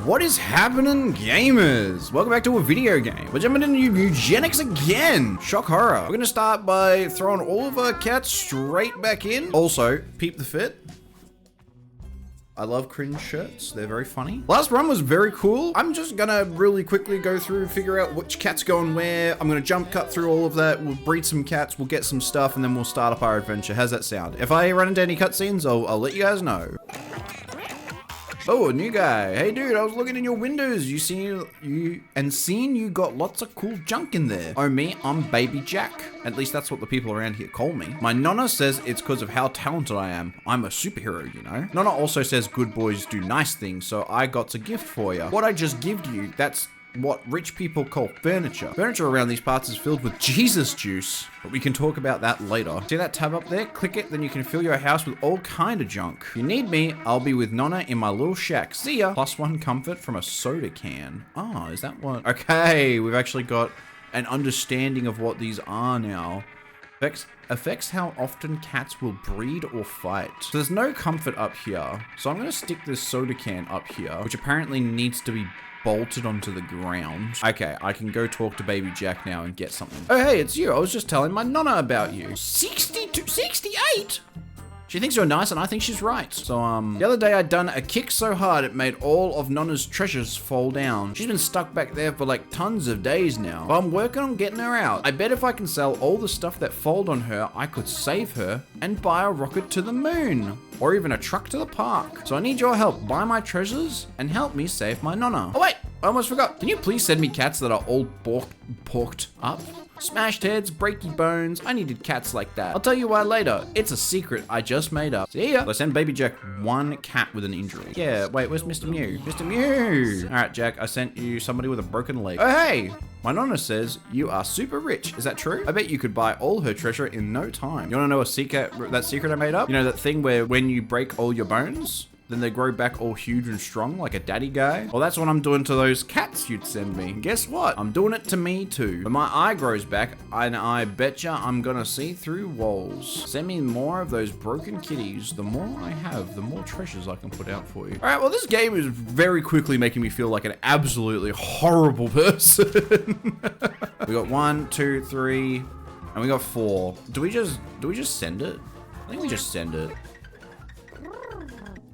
What is happening, gamers? Welcome back to a video game. We're jumping into eugenics again. Shock horror. We're gonna start by throwing all of our cats straight back in. Also, peep the fit. I love cringe shirts. They're very funny. Last run was very cool. I'm just gonna really quickly go through, figure out which cat's going where. I'm gonna jump cut through all of that. We'll breed some cats, we'll get some stuff, and then we'll start up our adventure. How's that sound? If I run into any cutscenes, I'll let you guys know. Oh, a new guy. Hey dude, I was looking in your windows. Seen you got lots of cool junk in there. Oh me, I'm Baby Jack. At least that's what the people around here call me. My nonna says it's because of how talented I am. I'm a superhero, you know. Nonna also says good boys do nice things, so I got a gift for you. What I just gave you, that's what rich people call furniture. Furniture around these parts is filled with Jesus juice, but we can talk about that later. See that tab up there? Click it, then you can fill your house with all kind of junk. If you need me, I'll be with Nonna in my little shack. See ya. +1 comfort from a soda can. Oh, is that what? Okay, we've actually got an understanding of what these are now. Affects how often cats will breed or fight. So there's no comfort up here. So I'm gonna stick this soda can up here, which apparently needs to be bolted onto the ground. Okay, I can go talk to Baby Jack now and get something. Oh, hey, it's you. I was just telling my nonna about you. 68? She thinks you're nice and I think she's right. So, the other day I'd done a kick so hard it made all of Nonna's treasures fall down. She's been stuck back there for like tons of days now. But I'm working on getting her out. I bet if I can sell all the stuff that fold on her, I could save her and buy a rocket to the moon. Or even a truck to the park. So I need your help. Buy my treasures and help me save my nonna. Oh wait, I almost forgot. Can you please send me cats that are all porked up? Smashed heads, breaky bones. I needed cats like that. I'll tell you why later. It's a secret I just made up. See ya. I send Baby Jack one cat with an injury. Yeah, wait, where's Mr. Mew? Mr. Mew! All right, Jack, I sent you somebody with a broken leg. Oh, hey! My nonna says you are super rich. Is that true? I bet you could buy all her treasure in no time. You wanna know a secret, that secret I made up? You know that thing where when you break all your bones, then they grow back all huge and strong like a daddy guy? Well, that's what I'm doing to those cats you'd send me. And guess what? I'm doing it to me too. When my eye grows back, and I betcha I'm gonna see through walls. Send me more of those broken kitties. The more I have, the more treasures I can put out for you. All right, well, this game is very quickly making me feel like an absolutely horrible person. We got 1, 2, 3, and we got 4. Do we just send it? I think we just send it.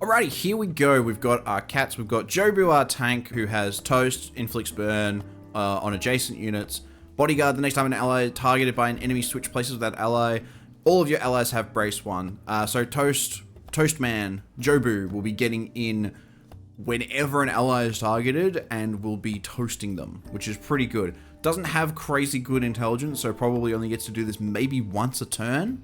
Alrighty, here we go. We've got our cats. We've got Jobu, our tank, who has Toast, inflicts burn on adjacent units. Bodyguard, the next time an ally targeted by an enemy switch places with that ally. All of your allies have brace 1. So Toastman, Jobu will be getting in whenever an ally is targeted and will be toasting them, which is pretty good. Doesn't have crazy good intelligence, so probably only gets to do this maybe once a turn.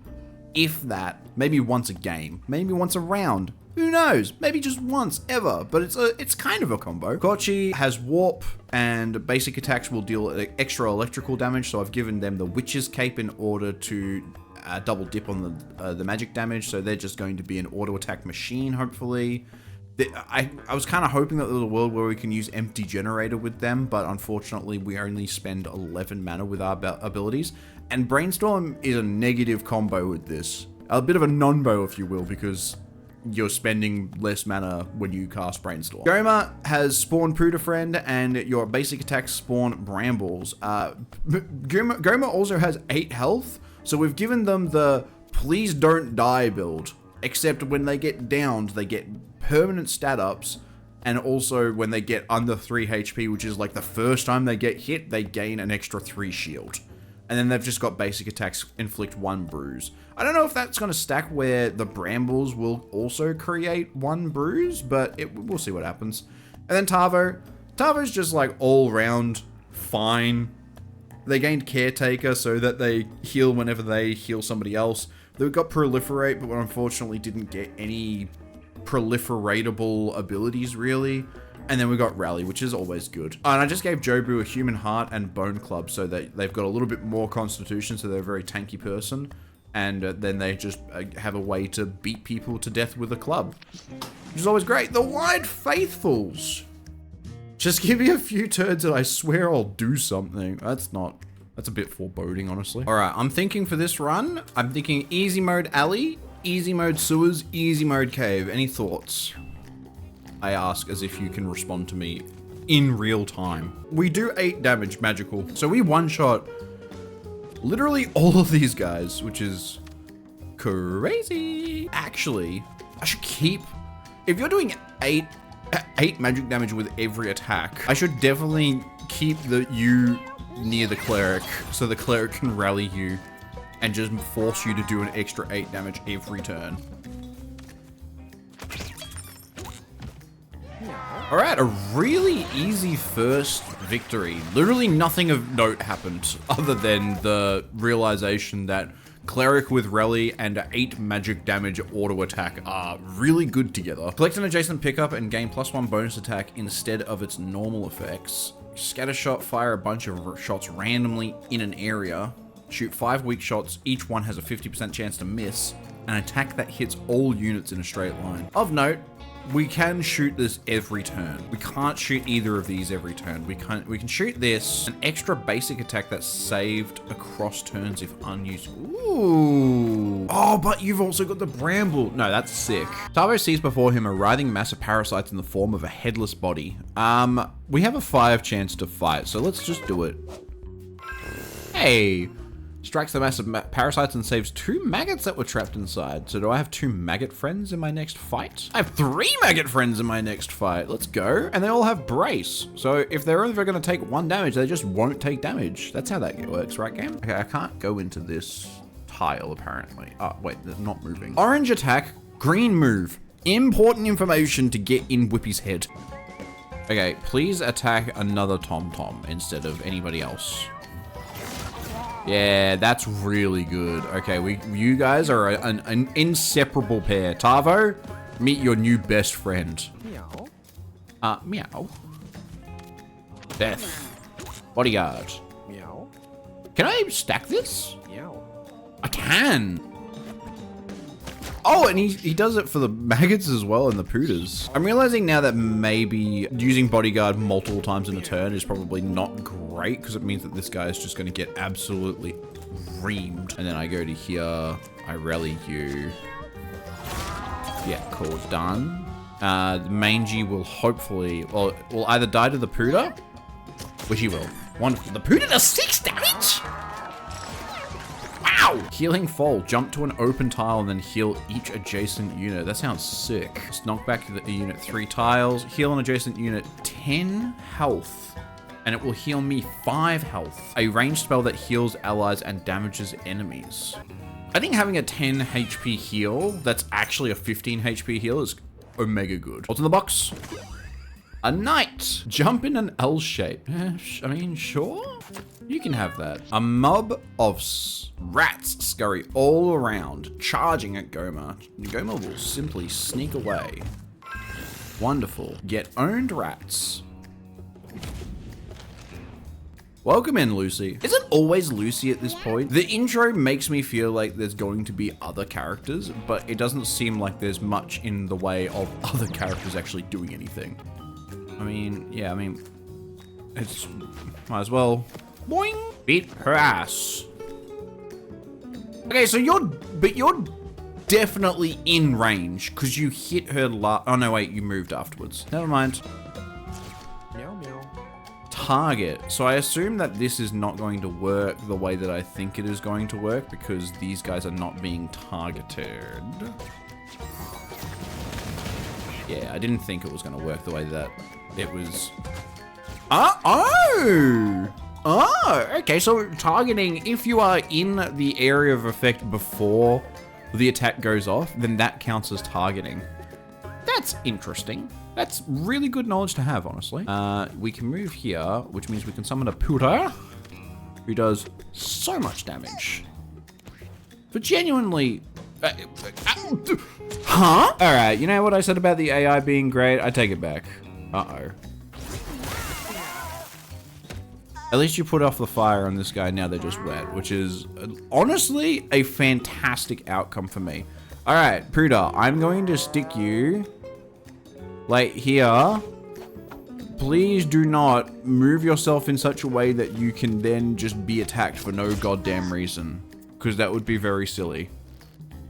If that, maybe once a game, maybe once a round. Who knows? Maybe just once ever, but it's kind of a combo. Kochi has warp and basic attacks will deal extra electrical damage, so I've given them the Witch's Cape in order to double dip on the magic damage, so they're just going to be an auto attack machine, hopefully. I was kind of hoping that there was a world where we can use Empty Generator with them, but unfortunately we only spend 11 mana with our abilities, and Brainstorm is a negative combo with this. A bit of a non-bow, if you will, because you're spending less mana when you cast Brainstorm. Goma has Spawn Pruda-Friend, and your basic attacks spawn Brambles. Goma also has 8 health, so we've given them the please don't die build, except when they get downed, they get permanent stat ups, and also when they get under 3 HP, which is like the first time they get hit, they gain an extra 3 shield. And then they've just got basic attacks, inflict 1 bruise. I don't know if that's going to stack where the Brambles will also create 1 bruise, but we'll see what happens. And then Tavo. Tavo's just like all round fine. They gained Caretaker so that they heal whenever they heal somebody else. They've got Proliferate, but unfortunately didn't get any proliferatable abilities really. And then we got Rally, which is always good. And I just gave Jobu a Human Heart and Bone Club so that they've got a little bit more constitution, so they're a very tanky person. And then they just have a way to beat people to death with a club, which is always great. The White Faithfuls. Just give me a few turns and I swear I'll do something. That's a bit foreboding, honestly. All right, I'm thinking for this run, I'm thinking easy mode alley, easy mode sewers, easy mode cave. Any thoughts? I ask as if you can respond to me in real time. We do 8 damage magical. So we one-shot literally all of these guys, which is crazy. Actually, I should keep, if you're doing 8 magic damage with every attack, I should definitely keep you near the cleric so the cleric can rally you and just force you to do an extra 8 damage every turn. All right, a really easy first victory. Literally nothing of note happened other than the realization that Cleric with Rally and 8 magic damage auto attack are really good together. Collect an adjacent pickup and gain +1 bonus attack instead of its normal effects. Scatter shot, fire a bunch of shots randomly in an area. Shoot 5 weak shots, each one has a 50% chance to miss. An attack that hits all units in a straight line. Of note, we can shoot this every turn. We can't shoot either of these every turn. We can shoot this, an extra basic attack that's saved across turns if unused. Ooh. Oh, but you've also got the bramble. No, that's sick. Tavo sees before him a writhing mass of parasites in the form of a headless body. We have a 5 chance to fight, so let's just do it. Hey. Strikes the mass of parasites and saves 2 maggots that were trapped inside. So do I have 2 maggot friends in my next fight? I have 3 maggot friends in my next fight. Let's go. And they all have brace. So if they're only going to take 1 damage, they just won't take damage. That's how that works, right, game? Okay, I can't go into this tile, apparently. Oh, wait, they're not moving. Orange attack, green move. Important information to get in Whippy's head. Okay, please attack another Tom instead of anybody else. Yeah, that's really good. Okay, you guys are an inseparable pair. Tavo, meet your new best friend. Meow. Meow. Death. Bodyguard. Meow. Can I stack this? Meow. I can. Oh, and he does it for the maggots as well and the pooters. I'm realizing now that maybe using bodyguard multiple times in a turn is probably not great because it means that this guy is just going to get absolutely reamed. And then I go to here, I rally you. Yeah, cool, done. The mangy will hopefully, well, will either die to the pooter, which he will. Wonderful. The pooter does 6 damage? Wow! Healing fall. Jump to an open tile and then heal each adjacent unit. That sounds sick. Just knock back the unit 3 tiles. Heal an adjacent unit 10 health. And it will heal me 5 health. A ranged spell that heals allies and damages enemies. I think having a 10 HP heal that's actually a 15 HP heal is omega good. What's in the box? A knight. Jump in an L shape. I mean, sure. You can have that. A mob of rats scurry all around, charging at Gohma. Gohma will simply sneak away. Wonderful. Get owned rats. Welcome in, Lucy. Is it always Lucy at this point? The intro makes me feel like there's going to be other characters, but it doesn't seem like there's much in the way of other characters actually doing anything. I mean, yeah, I mean, it's, might as well, boing, beat her ass. Okay, so you're definitely in range, because you hit her oh no, wait, you moved afterwards. Never mind. Meow, meow. Target. So I assume that this is not going to work the way that I think it is going to work, because these guys are not being targeted. Yeah, I didn't think it was going to work the way that it was. Okay, so targeting, if you are in the area of effect before the attack goes off, then that counts as targeting. That's interesting. That's really good knowledge to have, honestly. We can move here, which means we can summon a pooter who does so much damage. But genuinely, huh? All right, you know what I said about the AI being great? I take it back. Uh-oh. At least you put off the fire on this guy, now they're just wet, which is honestly a fantastic outcome for me. All right, Pooter, I'm going to stick you like here. Please do not move yourself in such a way that you can then just be attacked for no goddamn reason, because that would be very silly.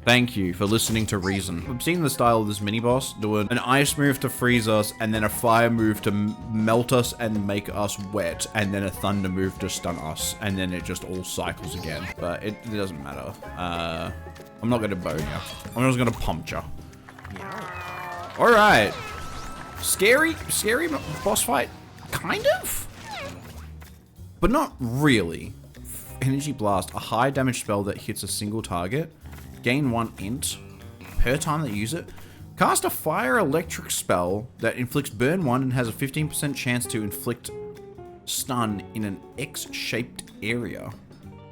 Thank you for listening to reason. I'm seeing the style of this mini boss doing an ice move to freeze us, and then a fire move to melt us and make us wet, and then a thunder move to stun us, and then it just all cycles again. But it doesn't matter. I'm not gonna bone you. I'm just gonna pump you. All right. Scary boss fight, kind of, but not really. Energy Blast, a high damage spell that hits a single target. Gain 1 int per time that you use it. Cast a fire electric spell that inflicts burn 1 and has a 15% chance to inflict stun in an X-shaped area.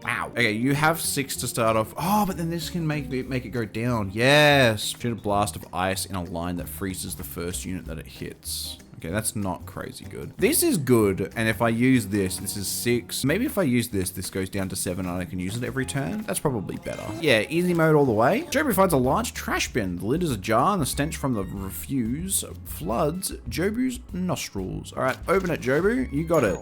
Wow. Okay, you have 6 to start off. Oh, but then this can make it go down. Yes. Shoot a blast of ice in a line that freezes the first unit that it hits. Okay, that's not crazy good. This is good, and if I use this is 6. Maybe if I use this goes down to 7 and I can use it every turn. That's probably better. Yeah, easy mode all the way. Jobu finds a large trash bin. The lid is ajar and the stench from the refuse floods Jobu's nostrils. All right, open it, Jobu. You got it.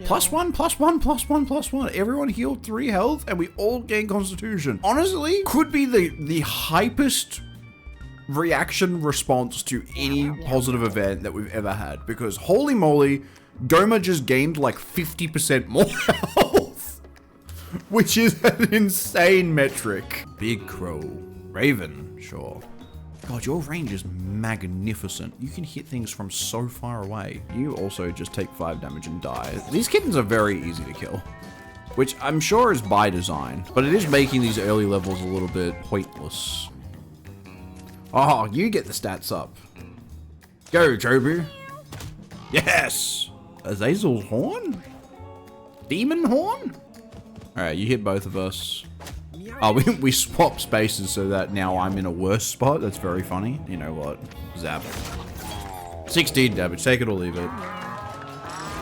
+1, +1, +1, +1. Everyone healed 3 health and we all gain constitution. Honestly, could be the hypest reaction response to any positive event that we've ever had, because holy moly, Goma just gained like 50% more health, which is an insane metric. Big Crow. Raven, sure. God, your range is magnificent. You can hit things from so far away. You also just take 5 damage and die. These kittens are very easy to kill, which I'm sure is by design, but it is making these early levels a little bit pointless. Oh, you get the stats up. Go, Jobu. Yes! Azazel's horn? Demon horn? Alright, you hit both of us. Oh, we swap spaces so that now I'm in a worse spot. That's very funny. You know what? Zap. 16 damage. Take it or leave it.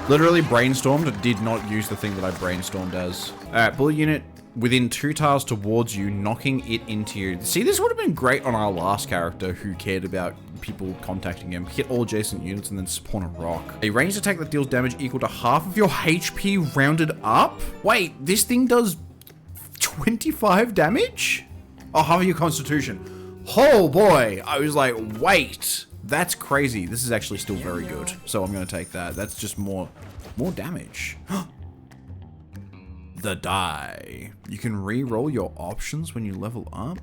Literally brainstormed. Did not use the thing that I brainstormed as. Alright, bullet unit within 2 tiles towards you, knocking it into you. See, this would have been great on our last character who cared about people contacting him. Hit all adjacent units and then spawn a rock. A ranged attack that deals damage equal to half of your HP rounded up? Wait, this thing does 25 damage? Oh, half of your constitution. Oh boy, I was like, wait, that's crazy. This is actually still very good. So I'm gonna take that. That's just more damage. The die. You can re-roll your options when you level up.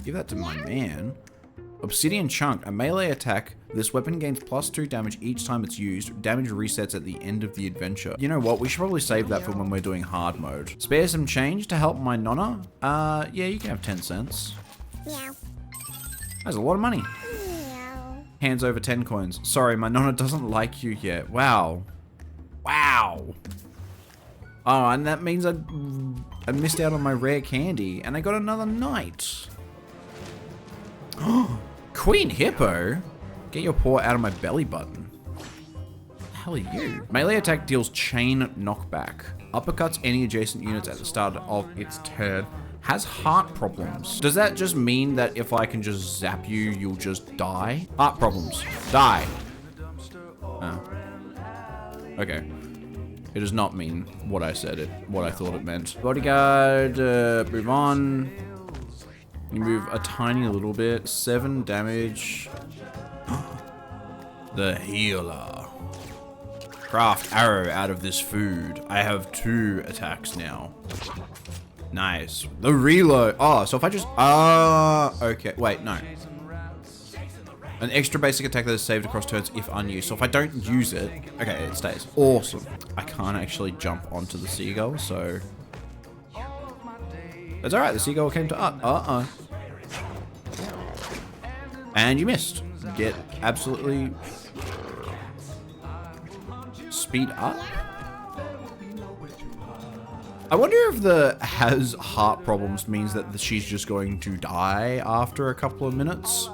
Give that to my man. Obsidian Chunk. A melee attack. This weapon gains +2 damage each time it's used. Damage resets at the end of the adventure. You know what? We should probably save that for when we're doing hard mode. Spare some change to help my nonna? Yeah, you can have 10 cents. Meow. That's a lot of money. Meow. Hands over 10 coins. Sorry, my nonna doesn't like you yet. Wow. Wow. Oh, and that means I missed out on my rare candy, and I got another knight. Queen Hippo? Get your paw out of my belly button. What the hell are you? Melee attack deals chain knockback. Uppercuts any adjacent units at the start of its turn. Has heart problems. Does that just mean that if I can just zap you, you'll just die? Heart problems. Die. Oh. Okay. It does not mean what I said what I thought it meant. Bodyguard, move on. You move a tiny little bit. 7 damage. The healer. Craft arrow out of this food. I have 2 attacks now. Nice. The reload. Oh, so if I just... okay. Wait, no. An extra basic attack that is saved across turns if unused. So if I don't use it... Okay, it stays. Awesome. I can't actually jump onto the seagull, so... That's alright, the seagull came to us. And you missed. Get absolutely... speed up? I wonder if the has heart problems means that she's just going to die after a couple of minutes.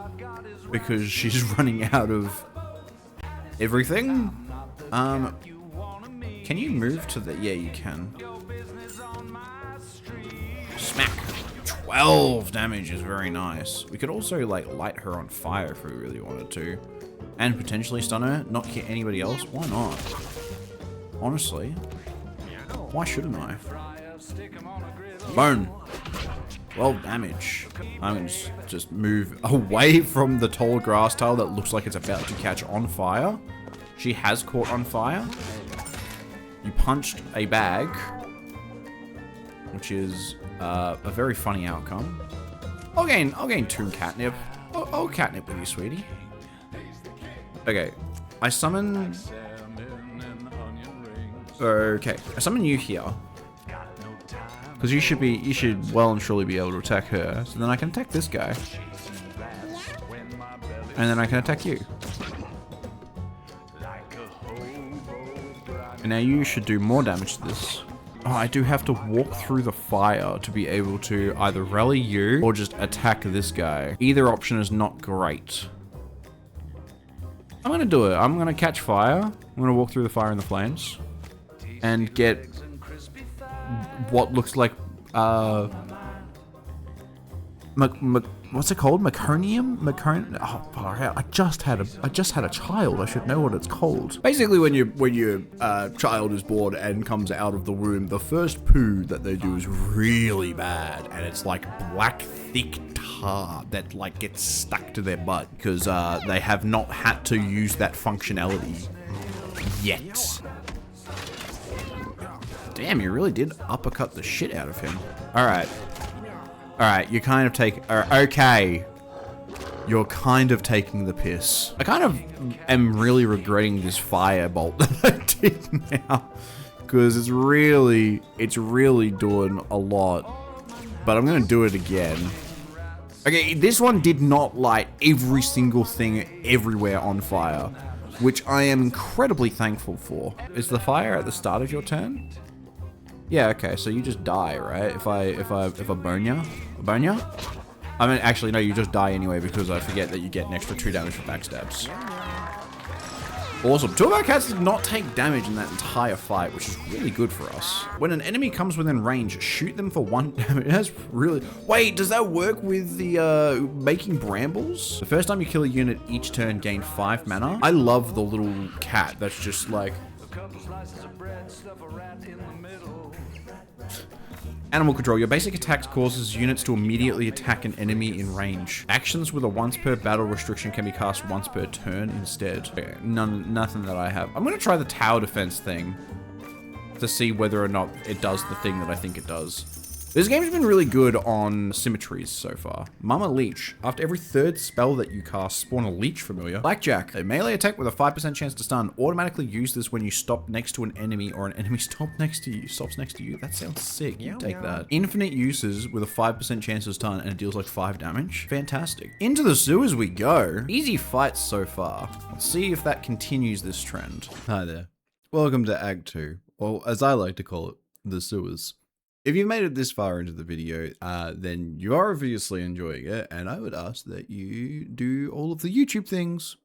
Because she's running out of everything. Can you move to the... Yeah, you can. Smack. 12 damage is very nice. We could also, like, light her on fire if we really wanted to. And potentially stun her. Not hit anybody else. Why not? Honestly. Why shouldn't I? Burn. Well, damage. I'm going to just move away from the tall grass tile that looks like it's about to catch on fire. She has caught on fire. You punched a bag, which is a very funny outcome. I'll gain 2 catnip. I'll catnip with you, sweetie. Okay, I summon... Okay, I summon you here. Because you should well and truly be able to attack her. So then I can attack this guy. And then I can attack you. And now you should do more damage to this. Oh, I do have to walk through the fire to be able to either rally you or just attack this guy. Either option is not great. I'm gonna do it. I'm gonna catch fire. I'm gonna walk through the fire and the flames. And get what looks like what's it called? Meconium? Oh, I just had a child. I should know what it's called. Basically, when your child is born and comes out of the womb, the first poo that they do is really bad, and it's like black, thick tar that like gets stuck to their butt because they have not had to use that functionality yet. Damn, you really did uppercut the shit out of him. Alright, you kind of take... okay. You're kind of taking the piss. I kind of am really regretting this firebolt that I did now. Because it's really doing a lot. But I'm going to do it again. Okay, this one did not light every single thing everywhere on fire. Which I am incredibly thankful for. Is the fire at the start of your turn? Yeah, okay, so you just die, right? If I burn ya? I mean, actually, no, you just die anyway because I forget that you get an extra 2 damage for backstabs. Awesome. 2 of our cats did not take damage in that entire fight, which is really good for us. When an enemy comes within range, shoot them for 1 damage. That's really... Wait, does that work with the making brambles? The first time you kill a unit each turn, gain 5 mana. I love the little cat that's just like... Animal control. Your basic attacks causes units to immediately attack an enemy in range. Actions with a once per battle restriction can be cast once per turn instead. Okay, nothing that I have. I'm gonna try the tower defense thing to see whether or not it does the thing that I think it does. This game's been really good on symmetries so far. Mama Leech. After every 3rd spell that you cast, spawn a Leech familiar. Blackjack. A melee attack with a 5% chance to stun. Automatically use this when you stop next to an enemy or an enemy stops next to you. That sounds sick. You take that. Infinite uses with a 5% chance to stun and it deals like 5 damage. Fantastic. Into the sewers we go. Easy fights so far. Let's see if that continues this trend. Hi there. Welcome to Act 2. Or as I like to call it, the sewers. If you've made it this far into the video, then you are obviously enjoying it, and I would ask that you do all of the YouTube things.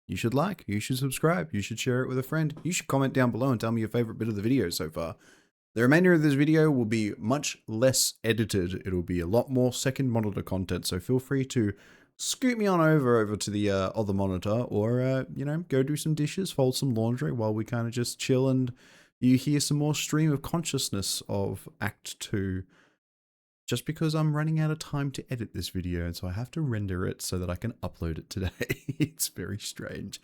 You should like, you should subscribe, you should share it with a friend, you should comment down below and tell me your favorite bit of the video so far. The remainder of this video will be much less edited. It'll be a lot more second monitor content, so feel free to scoot me on over to the other monitor, or, you know, go do some dishes, fold some laundry while we kind of just chill and you hear some more stream of consciousness of Act 2. Just because I'm running out of time to edit this video, and so I have to render it so that I can upload it today. It's very strange.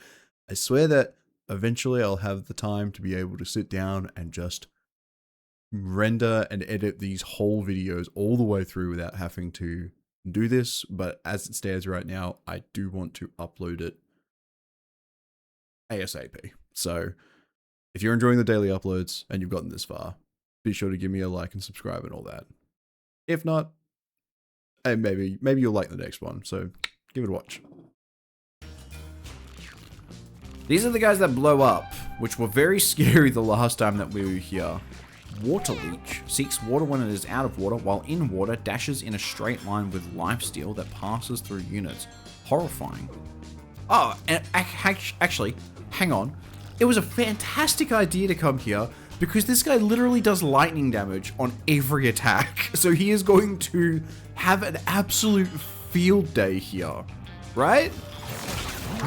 I swear that eventually I'll have the time to be able to sit down and just render and edit these whole videos all the way through without having to do this. But as it stands right now, I do want to upload it ASAP. So if you're enjoying the daily uploads and you've gotten this far, be sure to give me a like and subscribe and all that. If not, hey, maybe you'll like the next one, so give it a watch. These are the guys that blow up, which were very scary the last time that we were here. Water Leech seeks water when it is out of water, while in water dashes in a straight line with lifesteal that passes through units. Horrifying. Oh, and actually, hang on. It was a fantastic idea to come here because this guy literally does lightning damage on every attack. So he is going to have an absolute field day here, right?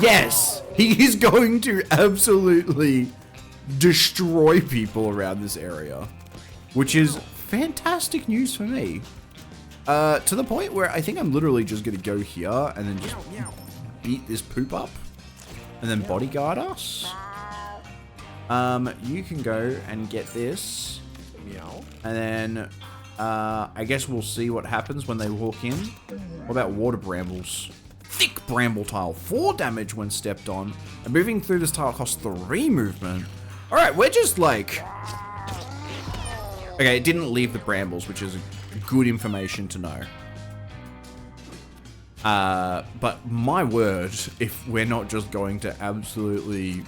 Yes, he is going to absolutely destroy people around this area, which is fantastic news for me. To the point where I think I'm literally just gonna go here and then just beat this poop up. And then bodyguard us. You can go and get this. Meow. And then, I guess we'll see what happens when they walk in. What about water brambles? Thick bramble tile, 4 damage when stepped on. And moving through this tile costs 3 movement. Alright, we're just like... Okay, it didn't leave the brambles, which is good information to know. But my word, if we're not just going to absolutely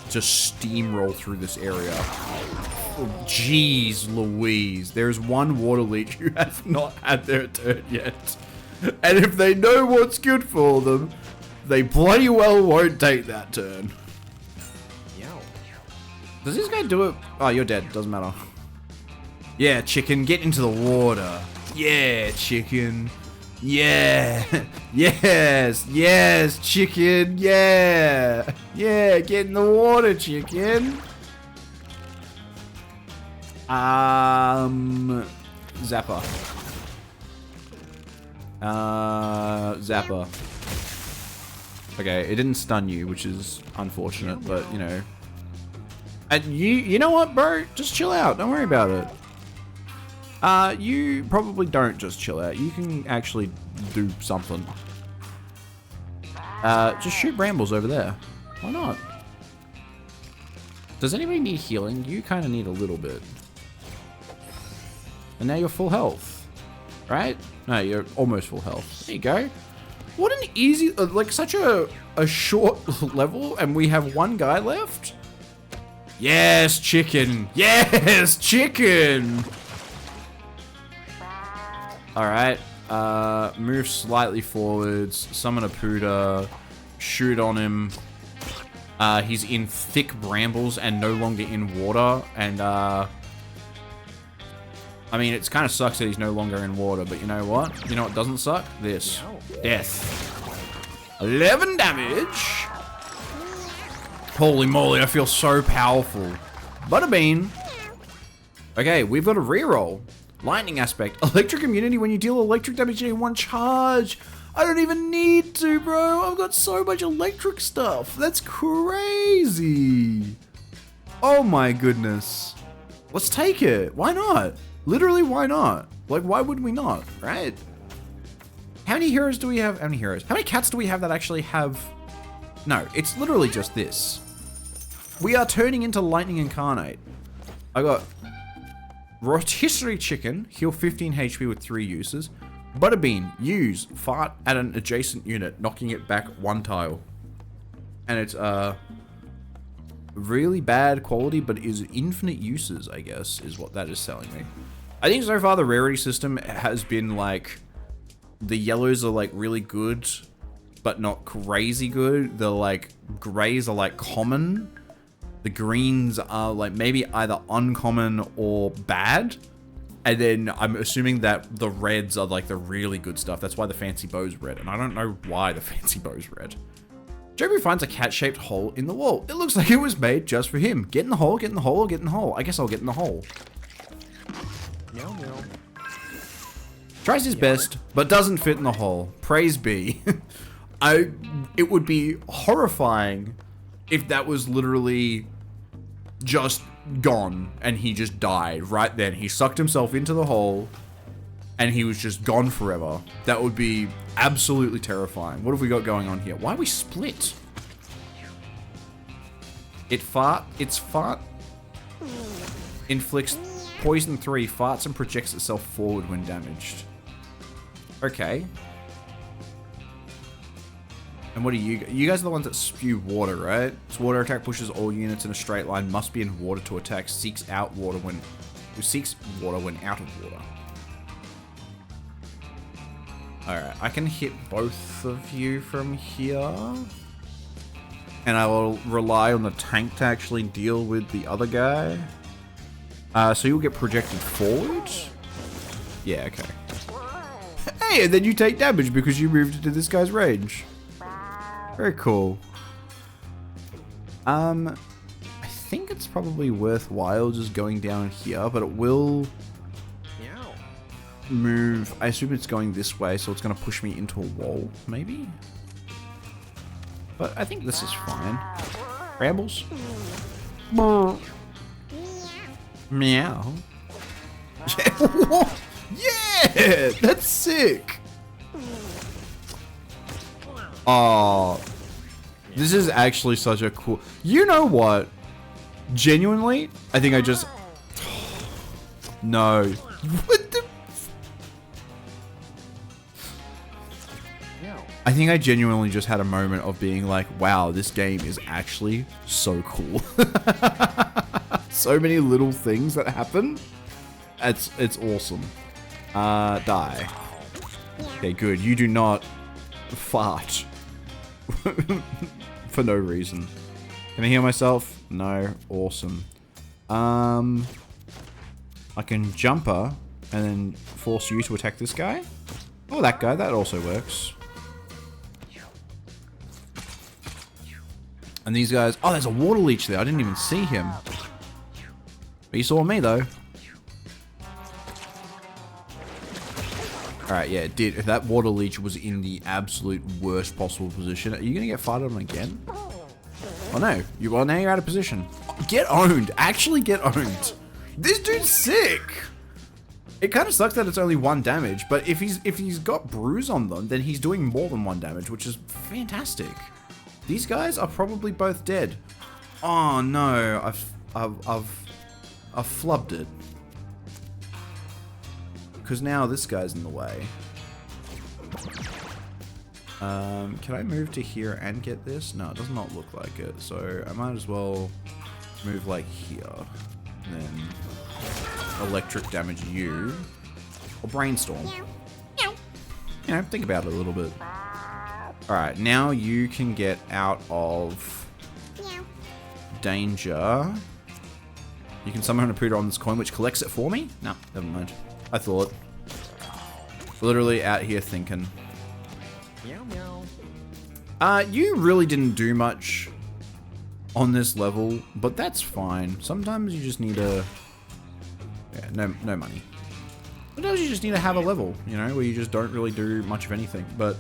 just steamroll through this area. Oh, jeez Louise, there's one water leech who has not had their turn yet. And if they know what's good for them, they bloody well won't take that turn. Meow. Does this guy do it? Oh, you're dead, doesn't matter. Yeah, chicken, get into the water. Yeah, chicken. Yeah. Yes. Yes, chicken. Yeah. Yeah, get in the water, chicken. Zapper. Zapper. Okay, it didn't stun you, which is unfortunate, but you know. And you know what, bro? Just chill out. Don't worry about it. You probably don't just chill out. You can actually do something. Just shoot brambles over there. Why not? Does anybody need healing? You kind of need a little bit. And now you're full health. Right? No, you're almost full health. There you go. What an easy, like such a short level, and we have one guy left? Yes, chicken. Yes, chicken. Alright, move slightly forwards, summon a Puda, shoot on him. He's in thick brambles and no longer in water, and I mean, it kind of sucks that he's no longer in water, but you know what? You know what doesn't suck? This. Death. 11 damage! Holy moly, I feel so powerful. Butterbean. Okay, we've got a reroll. Lightning aspect. Electric immunity when you deal electric damage in one charge. I don't even need to, bro. I've got so much electric stuff. That's crazy. Oh my goodness. Let's take it. Why not? Literally, why not? Like, why would we not, right? How many heroes do we have? How many heroes? How many cats do we have that actually have... No, it's literally just this. We are turning into Lightning Incarnate. I got... Rotisserie Chicken, heal 15 HP with 3 uses. Butterbean, use, fart at an adjacent unit, knocking it back 1 tile. And it's, really bad quality, but is infinite uses, I guess, is what that is telling me. I think so far the rarity system has been, like, the yellows are, like, really good, but not crazy good. The, like, grays are, like, common. The greens are like maybe either uncommon or bad. And then I'm assuming that the reds are like the really good stuff. That's why the fancy bow's red. And I don't know why the fancy bow's red. Joby finds a cat-shaped hole in the wall. It looks like it was made just for him. Get in the hole, get in the hole, get in the hole. I guess I'll get in the hole. Meow meow. Tries his best, but doesn't fit in the hole. Praise be. It would be horrifying if that was literally just gone and he just died right then. He sucked himself into the hole and he was just gone forever. That would be absolutely terrifying. What have we got going on here? Why are we split? It's fart. Inflicts poison 3, farts and projects itself forward when damaged. Okay. And what are you guys are the ones that spew water, right? Its water attack pushes all units in a straight line, must be in water to attack, seeks water when out of water. Alright, I can hit both of you from here. And I will rely on the tank to actually deal with the other guy. So you'll get projected forward? Yeah, okay. Hey, and then you take damage because you moved into this guy's range. Very cool. I think it's probably worthwhile just going down here, but it will move. I assume it's going this way, so it's going to push me into a wall, maybe? But I think this is fine. Rambles? Meow. Yeah! That's sick! Oh, this is actually such a cool... You know what? Genuinely, I think I just... No. What the... I think I genuinely just had a moment of being like, wow, this game is actually so cool. So many little things that happen. It's awesome. Die. Okay, good. You do not fart. For no reason. Can I heal myself? No. Awesome. I can jumper and then force you to attack this guy. Oh, that guy. That also works. And these guys... Oh, there's a water leech there. I didn't even see him. But he saw me, though. Alright, yeah, it did. If that water leech was in the absolute worst possible position, are you going to get fired on again? Oh, no. Well, now you're out of position. Get owned. Actually get owned. This dude's sick. It kind of sucks that it's only 1 damage, but if he's got bruise on them, then he's doing more than 1 damage, which is fantastic. These guys are probably both dead. Oh no, I've flubbed it. Because now this guy's in the way. Can I move to here and get this? No, it does not look like it. So I might as well move like here. And then electric damage you. Or brainstorm. You know, think about it a little bit. Alright, now you can get out of danger. You can summon a Poodle on this coin, which collects it for me? No, never mind. I thought. Literally out here thinking. Meow meow. You really didn't do much on this level, but that's fine. Sometimes you just need a... Yeah, no money. Sometimes you just need to have a level, you know, where you just don't really do much of anything, but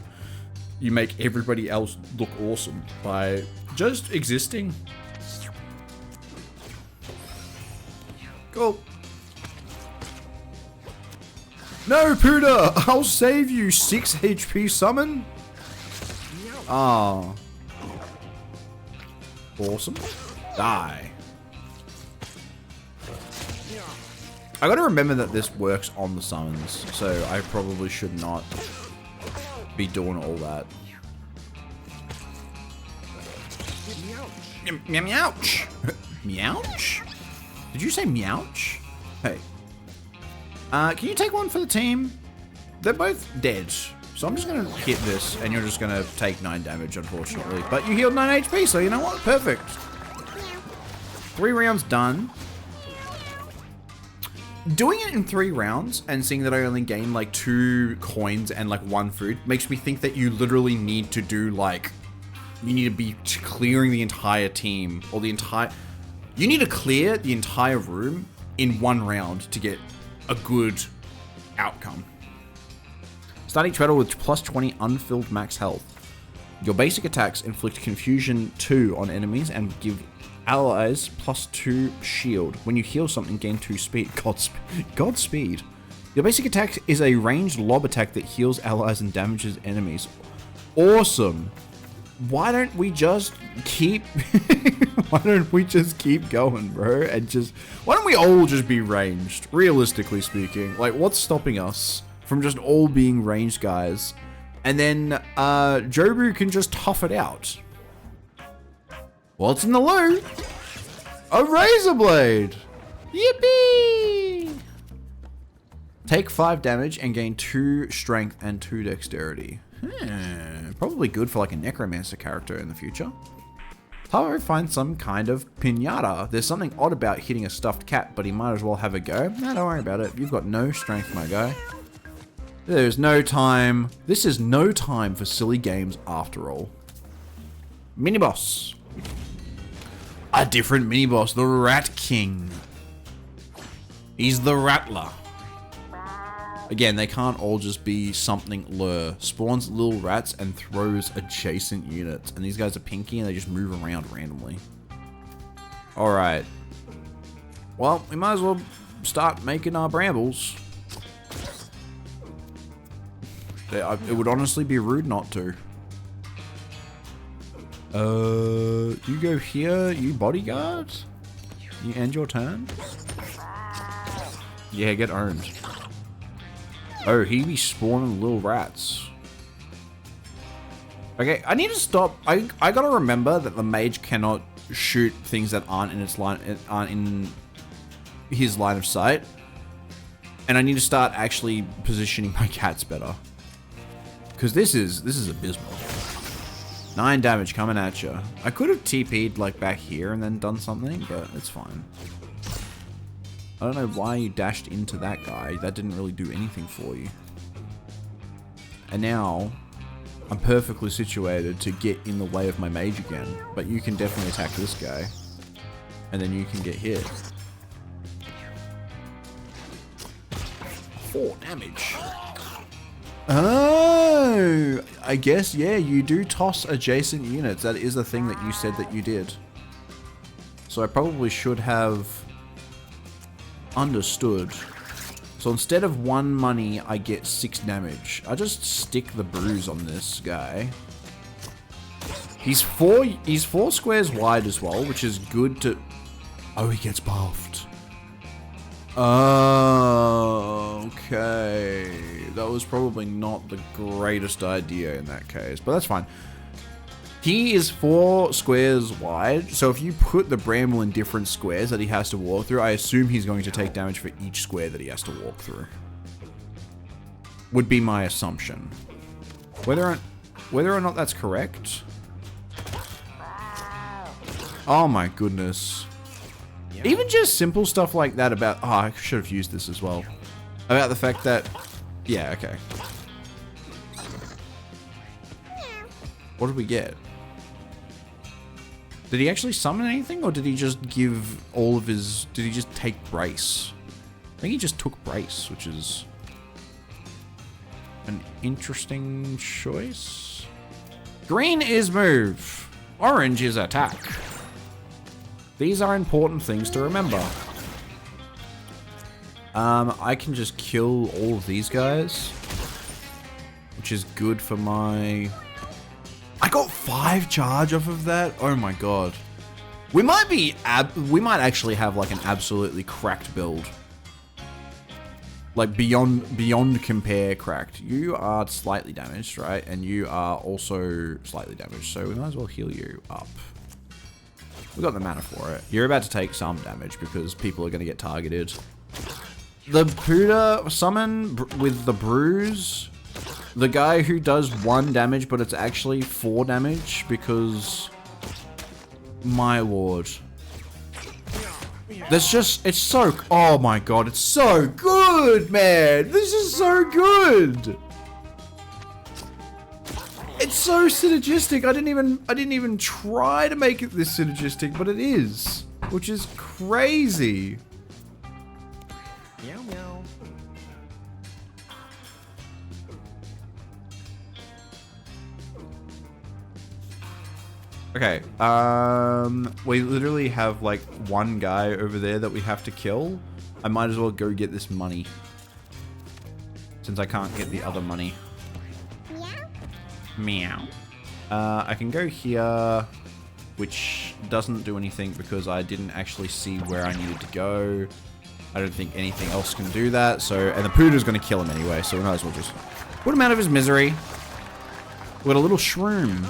you make everybody else look awesome by just existing. Cool. No, Puda! I'll save you, 6 HP summon. Ah. Awesome. Die. I gotta remember that this works on the summons, so I probably should not be doing all that. Meowch. Meowch? Did you say meowch? Hey. Can you take one for the team? They're both dead. So I'm just gonna hit this and you're just gonna take 9 damage, unfortunately. But you healed 9 HP, so you know what? Perfect. 3 rounds done. Doing it in 3 rounds and seeing that I only gain like 2 coins and like 1 food makes me think that you literally need to do like, you need to be clearing the entire team or the entire, you need to clear the entire room in 1 round to get a good outcome. Starting Treadle with plus 20 unfilled max health. Your basic attacks inflict confusion 2 on enemies and give allies plus 2 shield. When you heal something, gain 2 speed. Godspeed. Your basic attack is a ranged lob attack that heals allies and damages enemies. Awesome. Why don't we just keep... Why don't we just keep going, bro? And just... Why don't we all just be ranged? Realistically speaking. Like, what's stopping us from just all being ranged guys? And then, Jobu can just tough it out. What's in the loot? A razor blade! Yippee! Take 5 damage and gain 2 strength and 2 dexterity. Probably good for like a necromancer character in the future. Taro finds some kind of pinata. There's something odd about hitting a stuffed cat, but he might as well have a go. Nah, don't worry about it. You've got no strength, my guy. There's no time. This is no time for silly games after all. Mini-boss. A different mini-boss, the Rat King. He's the Rattler. Again, they can't all just be something lure. Spawns little rats and throws adjacent units. And these guys are pinky and they just move around randomly. Alright. Well, we might as well start making our brambles. It would honestly be rude not to. You go here, you bodyguard? You end your turn? Yeah, get owned. Oh, he be spawning little rats. Okay, I need to stop. I gotta remember that the mage cannot shoot things that aren't in his line of sight. And I need to start actually positioning my cats better. Because this is abysmal. 9 damage coming at you. I could have TP'd like back here and then done something, but it's fine. I don't know why you dashed into that guy. That didn't really do anything for you. And now, I'm perfectly situated to get in the way of my mage again. But you can definitely attack this guy. And then you can get hit. 4 damage. Oh, I guess, yeah, you do toss adjacent units. That is a thing that you said that you did. So I probably should have understood. So instead of 1 money, I get 6 damage. I just stick the bruise on this guy. He's 4 squares wide as well, which is good to... Oh, he gets buffed. Oh, okay. That was probably not the greatest idea in that case, but that's fine. He is 4 squares wide, so if you put the bramble in different squares that he has to walk through, I assume he's going to take damage for each square that he has to walk through. Would be my assumption. Whether or not that's correct. Oh my goodness. Even just simple stuff like that about... Oh, I should have used this as well. About the fact that... Yeah, okay. What did we get? Did he actually summon anything, or did he just give all of his... Did he just take Brace? I think he just took Brace, which is... an interesting choice. Green is move. Orange is attack. These are important things to remember. I can just kill all of these guys, which is good for my... I got 5 charge off of that. Oh my god. We might actually have like an absolutely cracked build. Like beyond compare cracked. You are slightly damaged, right? And you are also slightly damaged, so we might as well heal you up. We got the mana for it. You're about to take some damage because people are going to get targeted. The Puda summon with the bruise. The guy who does 1 damage, but it's actually 4 damage because... My lord. There's just... It's so... Oh my god, it's so good, man! This is so good! It's so synergistic. I didn't even try to make it this synergistic, but it is. Which is crazy. Meow meow. Okay, we literally have like 1 guy over there that we have to kill. I might as well go get this money. Since I can't get the other money. Meow. I can go here, which doesn't do anything because I didn't actually see where I needed to go. I don't think anything else can do that, so... And the Puda's gonna kill him anyway, so we might as well just put him out of his misery. We got a little shroom.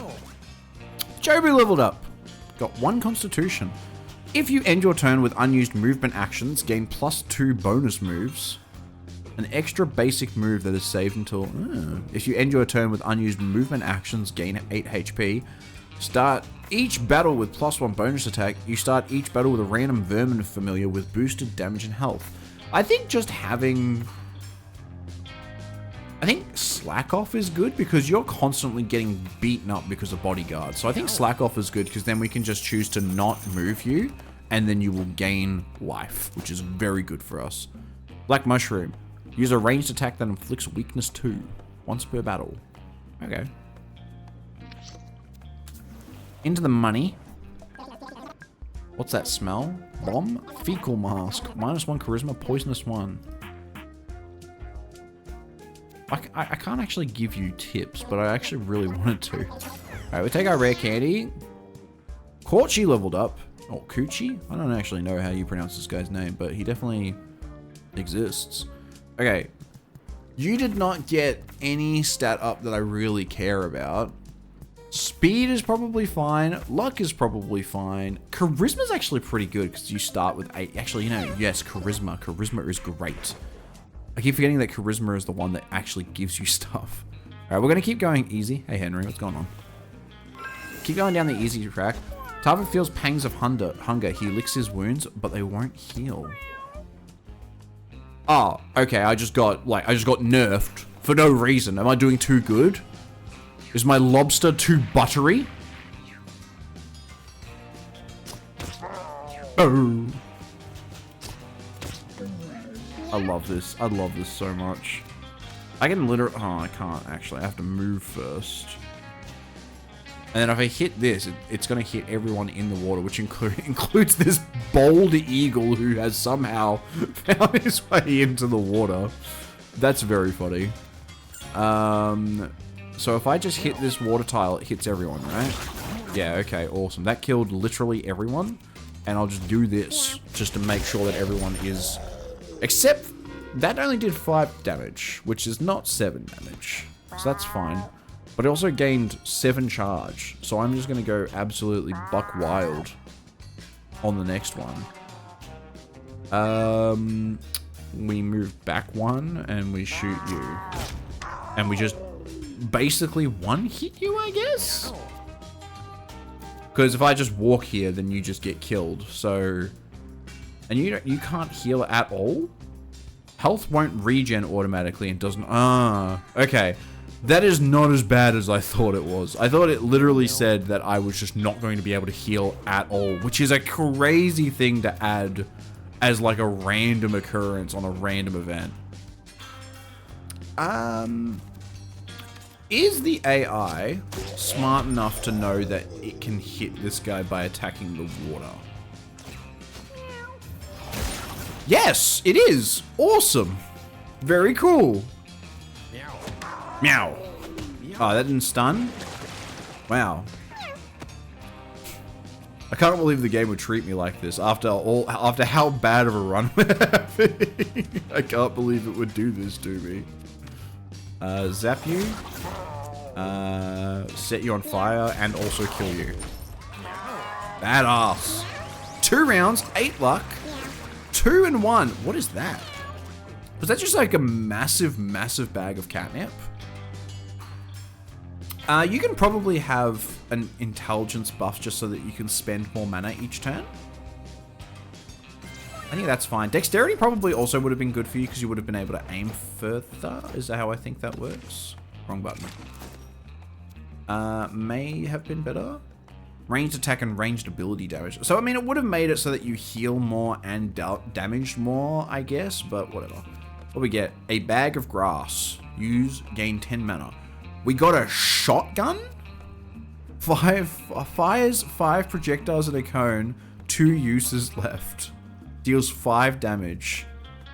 Jobu leveled up. Got 1 constitution. If you end your turn with unused movement actions, gain +2 bonus moves. An extra basic move that is saved until... If you end your turn with unused movement actions, gain 8 HP. Start each battle with +1 bonus attack. You start each battle with a random vermin familiar with boosted damage and health. I think just having... I think Slack Off is good because you're constantly getting beaten up because of bodyguards. So I think Slack Off is good because then we can just choose to not move you and then you will gain life, which is very good for us. Black Mushroom. Use a ranged attack that inflicts weakness 2 once per battle. Okay. Into the money. What's that smell? Bomb? Fecal mask. -1 charisma, poisonous 1. I can't actually give you tips, but I actually really wanted to. Alright, we take our rare candy. Corchi leveled up. Oh, Coochie? I don't actually know how you pronounce this guy's name, but he definitely exists. Okay. You did not get any stat up that I really care about. Speed is probably fine. Luck is probably fine. Charisma's actually pretty good because you start with 8. Actually, you know, yes, Charisma. Charisma is great. I keep forgetting that Charisma is the one that actually gives you stuff. Alright, we're going to keep going easy. Hey, Henry, what's going on? Keep going down the easy track. Tarvin feels pangs of hunger. He licks his wounds, but they won't heal. Oh, okay, I just got nerfed for no reason. Am I doing too good? Is my lobster too buttery? Oh. I love this. I love this so much. I can literally... Oh, I can't actually. I have to move first. And then if I hit this, it's going to hit everyone in the water, which includes this bold eagle who has somehow found his way into the water. That's very funny. So if I just hit this water tile, it hits everyone, right? Yeah, okay, awesome. That killed literally everyone. And I'll just do this just to make sure that everyone is... Except that only did 5 damage, which is not 7 damage. So that's fine. But it also gained 7 charge. So I'm just going to go absolutely buck wild on the next one. We move back 1 and we shoot you. And we just basically one-hit you, I guess? Because if I just walk here, then you just get killed. So... And you can't heal at all? Health won't regen automatically and doesn't... Ah, okay. That is not as bad as I thought it was. I thought it literally said that I was just not going to be able to heal at all, which is a crazy thing to add as like a random occurrence on a random event. Is the AI smart enough to know that it can hit this guy by attacking the water? Yes, it is. Awesome. Very cool. Meow. Oh, that didn't stun? Wow. I can't believe the game would treat me like this after how bad of a run we're having. I can't believe it would do this to me. Zap you. Set you on fire and also kill you. Badass. 2 rounds, 8 luck. 2 and 1. What is that? Was that just like a massive, massive bag of catnip? You can probably have an intelligence buff just so that you can spend more mana each turn. I think that's fine. Dexterity probably also would have been good for you because you would have been able to aim further. Is that how I think that works? Wrong button. May have been better. Ranged attack and ranged ability damage. So, I mean, it would have made it so that you heal more and damaged more, I guess, but whatever. What we get? A bag of grass. Use, gain 10 mana. We got a shotgun? Fires 5 projectiles in a cone. 2 uses left. Deals 5 damage.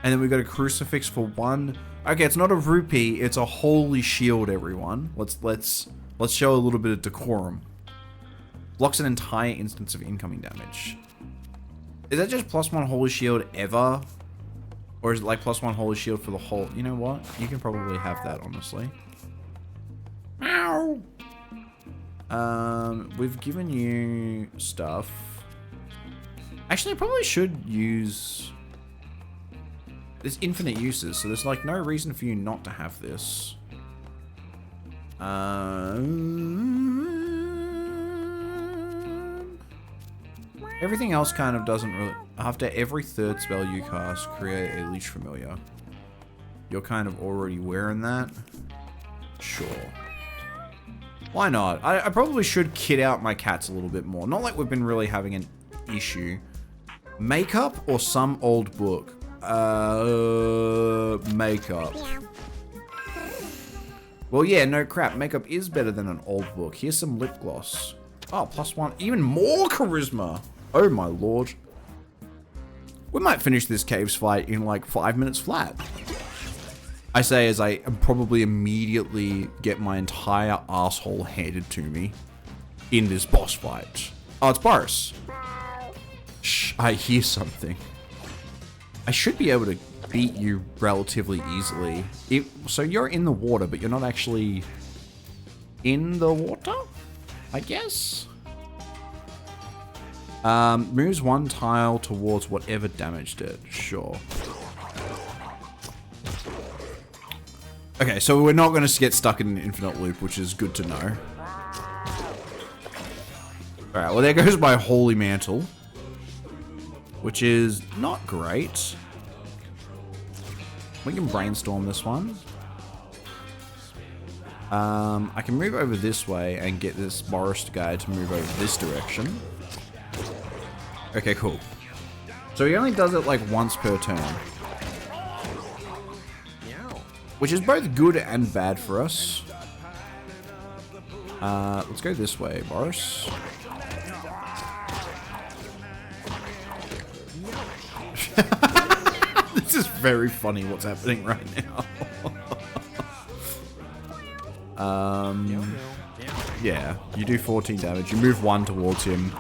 And then we got a crucifix for 1. Okay, it's not a rupee, it's a holy shield, everyone. Let's show a little bit of decorum. Blocks an entire instance of incoming damage. Is that just +1 holy shield ever? Or is it like +1 holy shield for the whole... You know what? You can probably have that, honestly. Meow! We've given you stuff. Actually, I probably should use... There's infinite uses, so there's like no reason for you not to have this. Everything else kind of doesn't really... After every 3rd spell you cast, create a Leech Familiar. You're kind of already wearing that. Sure. Why not? I probably should kit out my cats a little bit more. Not like we've been really having an issue. Makeup or some old book? Makeup. Well, yeah, no crap. Makeup is better than an old book. Here's some lip gloss. Oh, +1. Even more charisma. Oh, my lord. We might finish this caves fight in like 5 minutes flat. I say as I probably immediately get my entire asshole handed to me in this boss fight. Oh, it's Boris. Shh, I hear something. I should be able to beat you relatively easily. So you're in the water, but you're not actually in the water, I guess? Moves one tile towards whatever damaged it. Sure. Okay, so we're not going to get stuck in an infinite loop, which is good to know. Alright, well there goes my holy mantle. Which is not great. We can brainstorm this one. I can move over this way and get this Boris guy to move over this direction. Okay, cool. So he only does it like once per turn. Which is both good and bad for us. Let's go this way, Boris. This is very funny what's happening right now. Yeah, you do 14 damage. You move one towards him.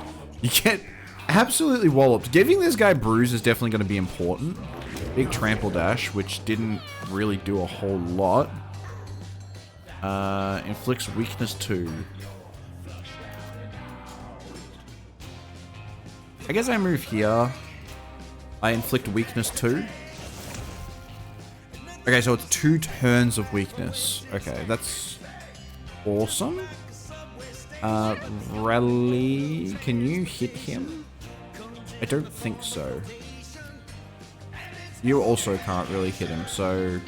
You get absolutely walloped. Giving this guy bruise is definitely going to be important. Big trample dash, which didn't really do a whole lot. Inflicts weakness 2. I guess I move here. I inflict weakness 2. Okay, so it's 2 turns of weakness. Okay, that's awesome. Rally, can you hit him? I don't think so. You also can't really hit him, so...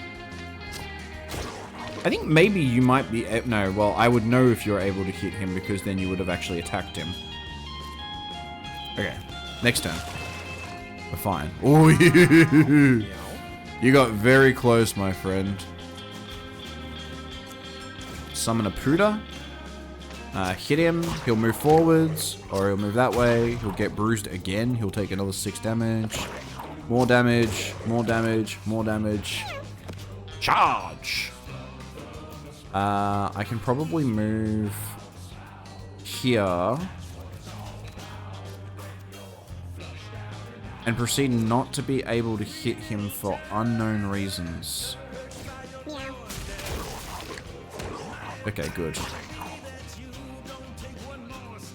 I think maybe you might be... No, well, I would know if you're able to hit him because then you would have actually attacked him. Okay, next turn. We're fine. Oh, you got very close, my friend. Summon a Puda. Hit him. He'll move forwards, or he'll move that way. He'll get bruised again. He'll take another 6 damage. More damage. More damage. More damage. Charge! I can probably move here. And proceed not to be able to hit him for unknown reasons. Okay, good.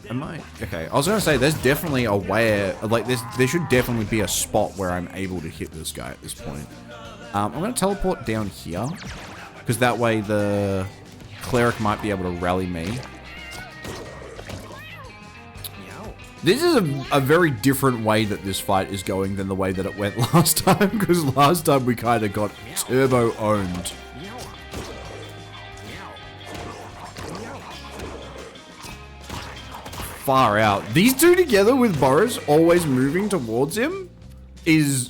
Am I? Okay, I was gonna say, there's definitely a way, like, there should definitely be a spot where I'm able to hit this guy at this point. I'm gonna teleport down here, because that way the cleric might be able to rally me. This is a very different way that this fight is going than the way that it went last time, because last time we kind of got turbo-owned. Far out. These two together with Boris always moving towards him is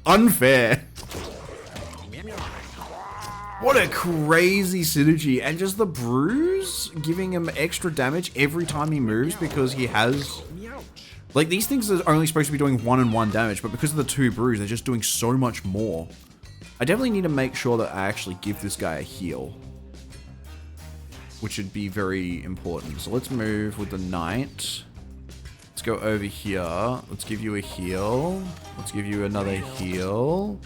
unfair. What a crazy synergy. And just the bruise giving him extra damage every time he moves because he has... Like, these things are only supposed to be doing 1 and 1 damage, but because of the 2 bruise, they're just doing so much more. I definitely need to make sure that I actually give this guy a heal, which would be very important. So let's move with the knight. Let's go over here. Let's give you a heal. Let's give you another heal.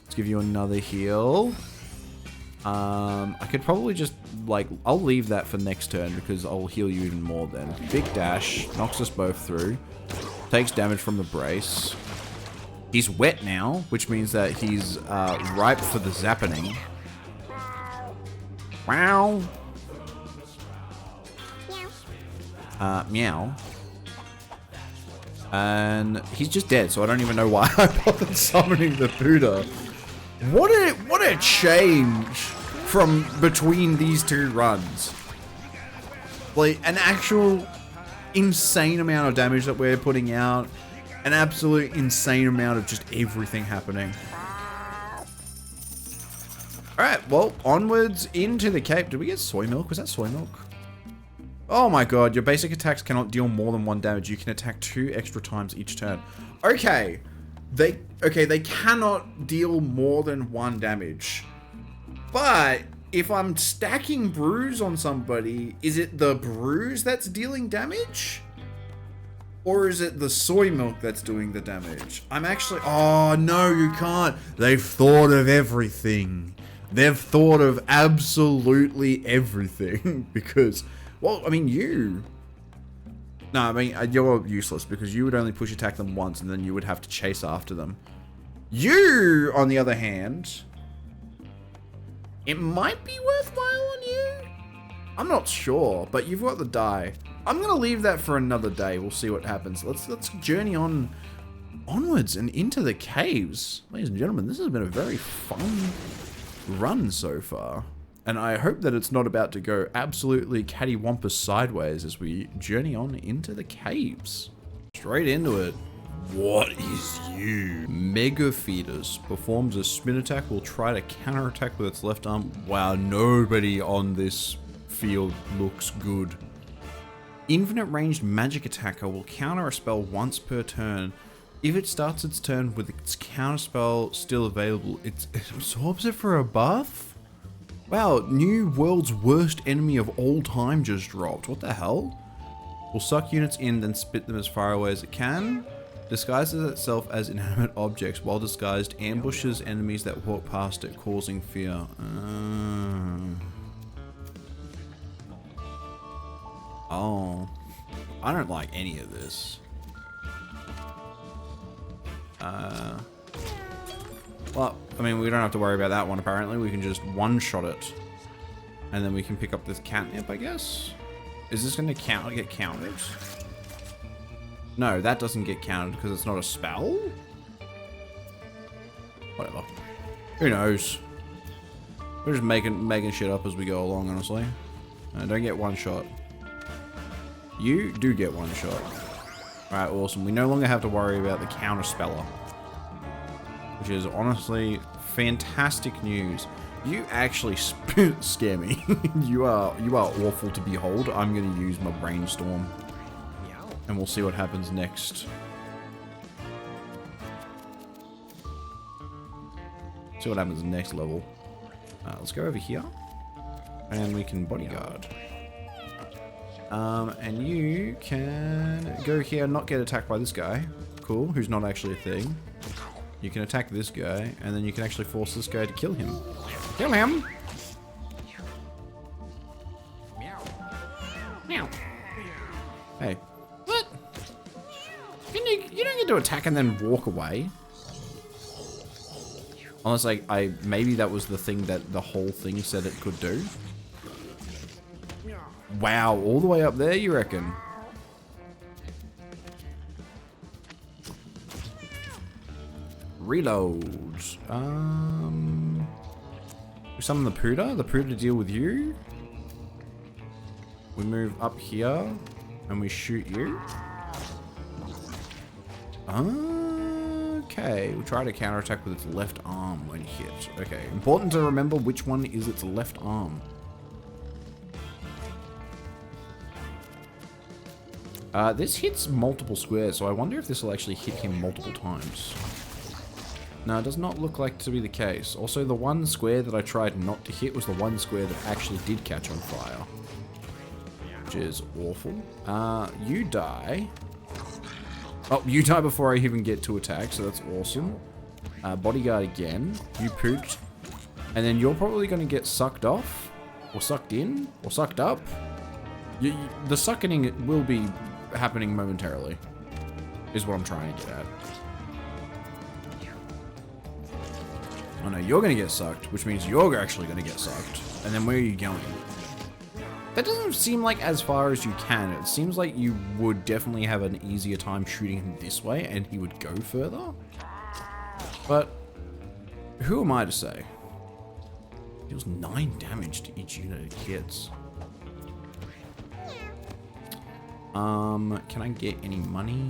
Let's give you another heal. I could probably just, like, I'll leave that for next turn because I'll heal you even more then. Big dash, knocks us both through. Takes damage from the brace. He's wet now, which means that he's ripe for the zappening. Wow. Meow. And he's just dead, so I don't even know why I bothered summoning the Buddha. What a change from between these two runs. Like, an actual insane amount of damage that we're putting out. an absolute insane amount of just everything happening. Alright, well, onwards into the cape. Did we get soy milk? Was that soy milk? Oh my god, your basic attacks cannot deal more than 1 damage. You can attack 2 extra times each turn. Okay. They cannot deal more than 1 damage. But if I'm stacking bruise on somebody, is it the bruise that's dealing damage? Or is it the soy milk that's doing the damage? I'm actually... Oh, no, you can't. They've thought of everything. They've thought of absolutely everything. Because, well, I mean, you... No, I mean, you're useless because you would only push attack them once and then you would have to chase after them. You, on the other hand... It might be worthwhile on you. I'm not sure, but you've got the die. I'm gonna leave that for another day. We'll see what happens. Let's journey onwards and into the caves. Ladies and gentlemen, this has been a very fun run so far. And I hope that it's not about to go absolutely cattywampus sideways as we journey on into the caves. Straight into it. What is you? Mega Fetus performs a spin attack, will try to counterattack with its left arm. Wow, nobody on this field looks good. Infinite ranged magic attacker will counter a spell once per turn. If it starts its turn with its counter spell still available, it absorbs it for a buff? Wow, new world's worst enemy of all time just dropped. What the hell? Will suck units in, then spit them as far away as it can. Disguises itself as inanimate objects. While disguised, ambushes enemies that walk past it, causing fear. Oh. I don't like any of this. Well, I mean, we don't have to worry about that one, apparently. We can just one-shot it. And then we can pick up this catnip, I guess? Is this going to get counted? No, that doesn't get counted because it's not a spell? Whatever. Who knows? We're just making shit up as we go along, honestly. Don't get one shot. You do get one shot. Alright, awesome. We no longer have to worry about the counter speller. Which is honestly fantastic news. You actually scare me. You are awful to behold. I'm going to use my brainstorm. And we'll see what happens next. See what happens next level. Let's go over here. And we can bodyguard. And you can go here, not get attacked by this guy. Cool, who's not actually a thing. You can attack this guy, and then you can actually force this guy to kill him. Kill him! Meow. Hey. What? You don't get to attack and then walk away. Unless, like, maybe that was the thing that the whole thing said it could do. Wow, all the way up there, you reckon? Reload. We summon the Puda. The Puda deal with you. We move up here, and we shoot you. Okay, we'll try to counterattack with its left arm when hit. Okay, important to remember which one is its left arm. This hits multiple squares, so I wonder if this will actually hit him multiple times. No, it does not look like to be the case. Also, the one square that I tried not to hit was the one square that actually did catch on fire. Which is awful. You die. Oh, you die before I even get to attack, so that's awesome. Bodyguard again. You pooped. And then you're probably going to get sucked off, or sucked in, or sucked up. The sucking will be happening momentarily, is what I'm trying to get at. Oh no, you're going to get sucked, which means you're actually going to get sucked. And then where are you going? That doesn't seem like as far as you can. It seems like you would definitely have an easier time shooting him this way, and he would go further. But who am I to say? It deals 9 damage to each unit it hits. Can I get any money?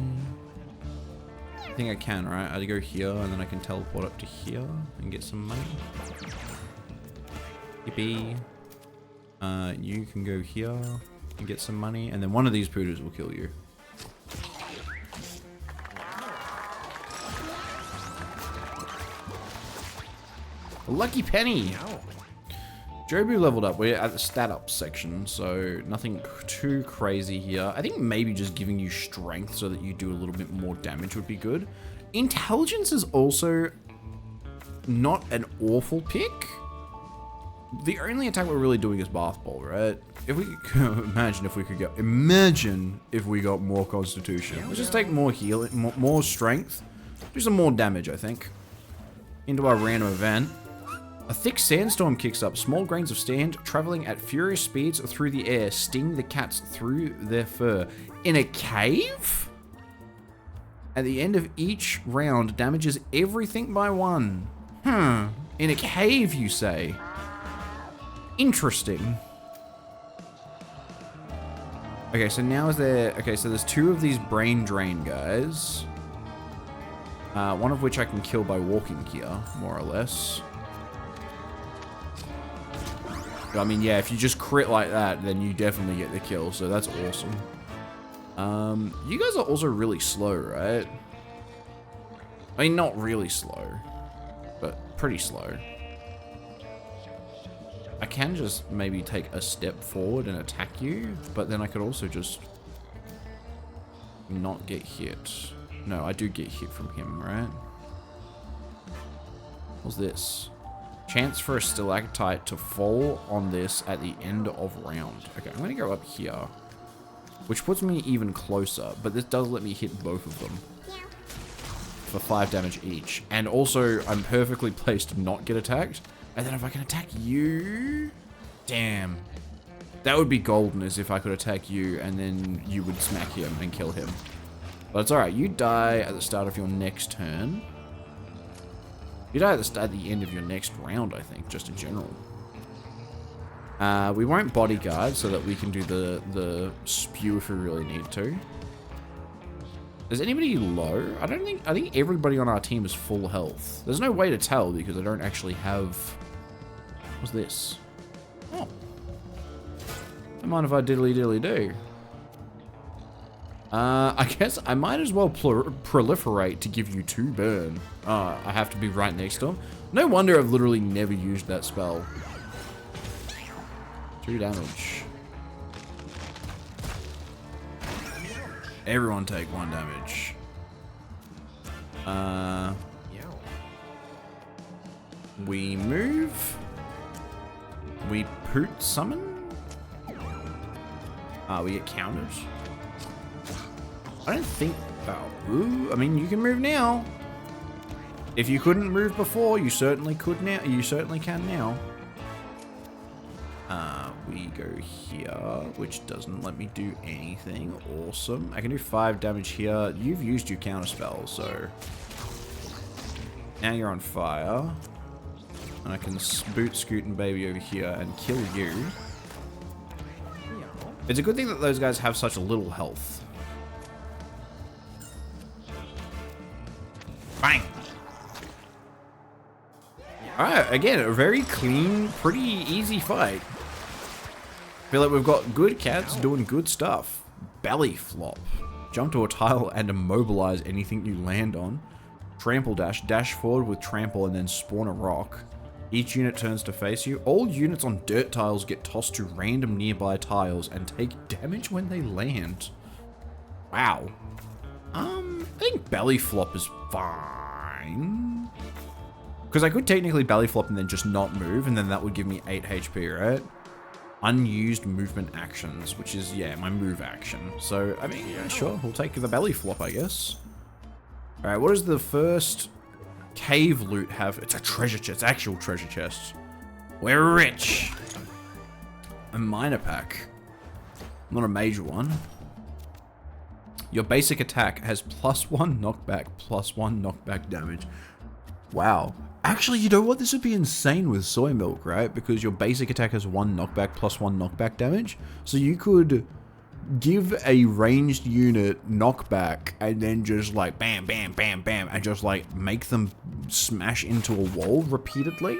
think I can, right? I go here and then I can teleport up to here and get some money. Yippee. You can go here and get some money, and then one of these poodles will kill you. A lucky penny! Jobu leveled up. We're at the stat up section, so nothing too crazy here. I think maybe just giving you strength so that you do a little bit more damage would be good. Intelligence is also not an awful pick. The only attack we're really doing is Bath Ball, right? If we imagine if we got more Constitution. Let's just take more healing, more strength, do some more damage. I think into our random event. A thick sandstorm kicks up. Small grains of sand traveling at furious speeds through the air sting the cats through their fur. In a cave? At the end of each round, damages everything by 1. In a cave, you say? Interesting. Okay, so now is there... Okay, so there's 2 of these brain drain guys. One of which I can kill by walking here, more or less. I mean, yeah, if you just crit like that, then you definitely get the kill, so that's awesome. You guys are also really slow, right? I mean, not really slow, but pretty slow. I can just maybe take a step forward and attack you, but then I could also just not get hit. No, I do get hit from him, right? What's this? Chance for a stalactite to fall on this at the end of round. Okay, I'm gonna go up here, which puts me even closer, but this does let me hit both of them for 5 damage each. And also, I'm perfectly placed to not get attacked. And then if I can attack you, damn, that would be golden, as if I could attack you and then you would smack him and kill him. But it's alright, you die at the start of your next turn. You die at the end of your next round, I think, just in general. We won't bodyguard so that we can do the spew if we really need to. Is anybody low? I think everybody on our team is full health. There's no way to tell because I don't actually have... What's this? Oh. Don't mind if I diddly do. I guess I might as well proliferate to give you 2 burn. I have to be right next to him. No wonder I've literally never used that spell. 2 damage. Everyone take 1 damage. We move. We poot summon. We get countered. I don't think... Oh, ooh, I mean, you can move now. If you couldn't move before, you certainly could now. You certainly can now. We go here, which doesn't let me do anything. Awesome. I can do 5 damage here. You've used your counter spell, so... Now you're on fire. And I can boot Scoot and Baby over here and kill you. It's a good thing that those guys have such a little health. Bang! Alright, again, a very clean, pretty easy fight. Feel like we've got good cats doing good stuff. Belly flop. Jump to a tile and immobilize anything you land on. Trample dash. Dash forward with trample and then spawn a rock. Each unit turns to face you. All units on dirt tiles get tossed to random nearby tiles and take damage when they land. Wow. I think belly flop is fine. Because I could technically belly flop and then just not move, and then that would give me 8 HP, right? Unused movement actions, which is, yeah, my move action. So, I mean, yeah, sure, we'll take the belly flop, I guess. Alright, what does the first cave loot have? It's a treasure chest, actual treasure chest. We're rich. A minor pack. Not a major one. Your basic attack has +1 knockback, +1 knockback damage. Wow. Actually, you know what? This would be insane with soy milk, right? Because your basic attack has 1 knockback +1 knockback damage. So you could give a ranged unit knockback and then just like bam, bam, bam, bam, and just like make them smash into a wall repeatedly?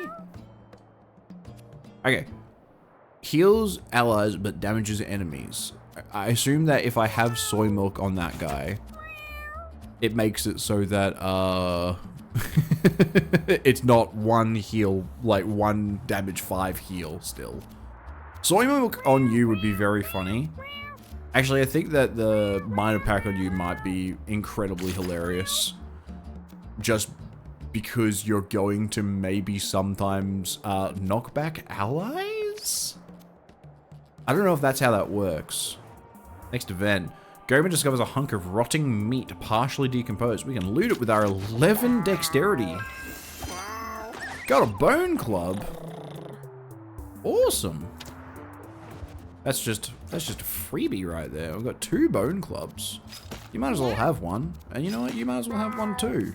Okay. Heals allies but damages enemies. I assume that if I have soy milk on that guy, it makes it so that it's not one heal, like 1 damage 5 heal still. Soy milk on you would be very funny. Actually, I think that the minor pack on you might be incredibly hilarious. Just because you're going to maybe sometimes knock back allies? I don't know if that's how that works. Next event. Goma discovers a hunk of rotting meat partially decomposed. We can loot it with our 11 dexterity. Got a bone club. Awesome. That's just a freebie right there. We've got 2 bone clubs. You might as well have one. And you know what? You might as well have one too.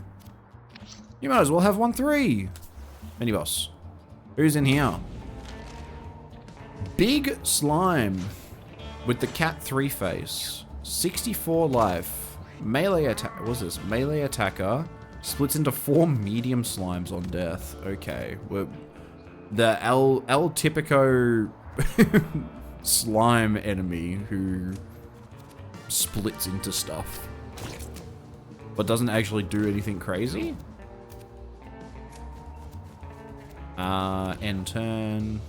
You might as well have 1 3. Mini boss. Who's in here? Big Slime with the cat 3 face. 64 life. Melee attack. What's this? Melee attacker. Splits into 4 medium slimes on death. Okay. The El Typico slime enemy who splits into stuff. But doesn't actually do anything crazy. End turn.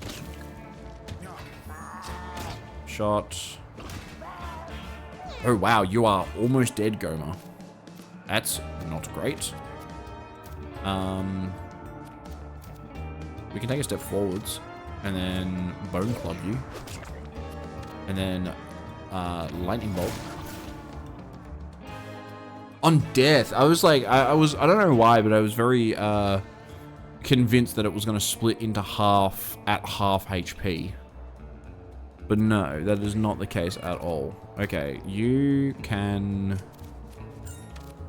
Shot. Oh wow, you are almost dead, Goma. That's not great. We can take a step forwards and then bone club you. And then lightning bolt. On death. I was like, I don't know why, but I was very convinced that it was going to split into half at half HP. But no, that is not the case at all. Okay, you can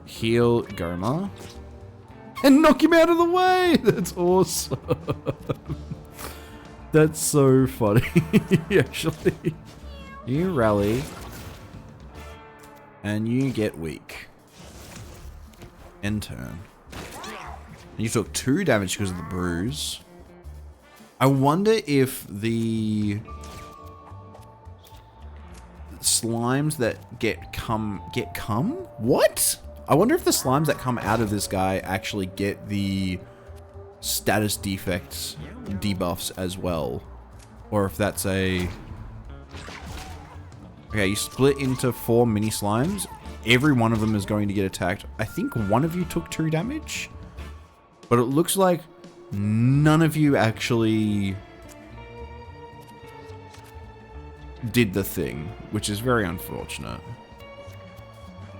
heal Goma and knock him out of the way. That's awesome. That's so funny, actually. You rally and you get weak. End turn. You took 2 damage because of the bruise. I wonder if the slimes that get come? What? I wonder if the slimes that come out of this guy actually get the status defects debuffs as well. Or if that's a... Okay, you split into 4 mini slimes. Every one of them is going to get attacked. I think one of you took 2 damage. But it looks like none of you actually did the thing, which is very unfortunate.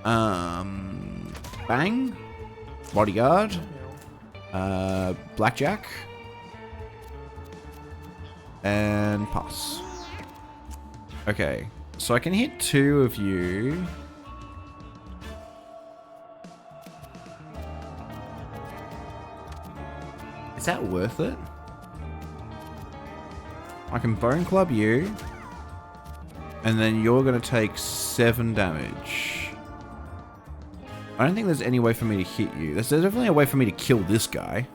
Bang. Bodyguard. Blackjack. And pass. Okay, so I can hit 2 of you. Is that worth it? I can bone club you. And then you're going to take 7 damage. I don't think there's any way for me to hit you. There's definitely a way for me to kill this guy.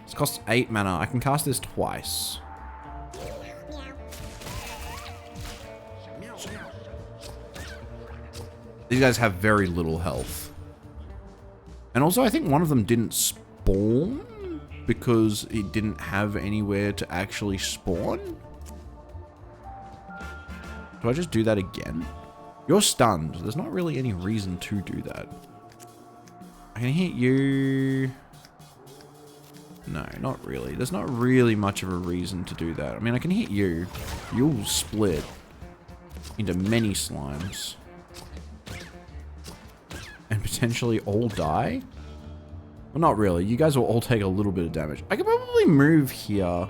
This costs 8 mana. I can cast this twice. These guys have very little health. And also, I think one of them didn't spawn because it didn't have anywhere to actually spawn. Do I just do that again? You're stunned. There's not really any reason to do that. I can hit you. No, not really. There's not really much of a reason to do that. I mean, I can hit you. You'll split into many slimes. And potentially all die? Well, not really. You guys will all take a little bit of damage. I could probably move here.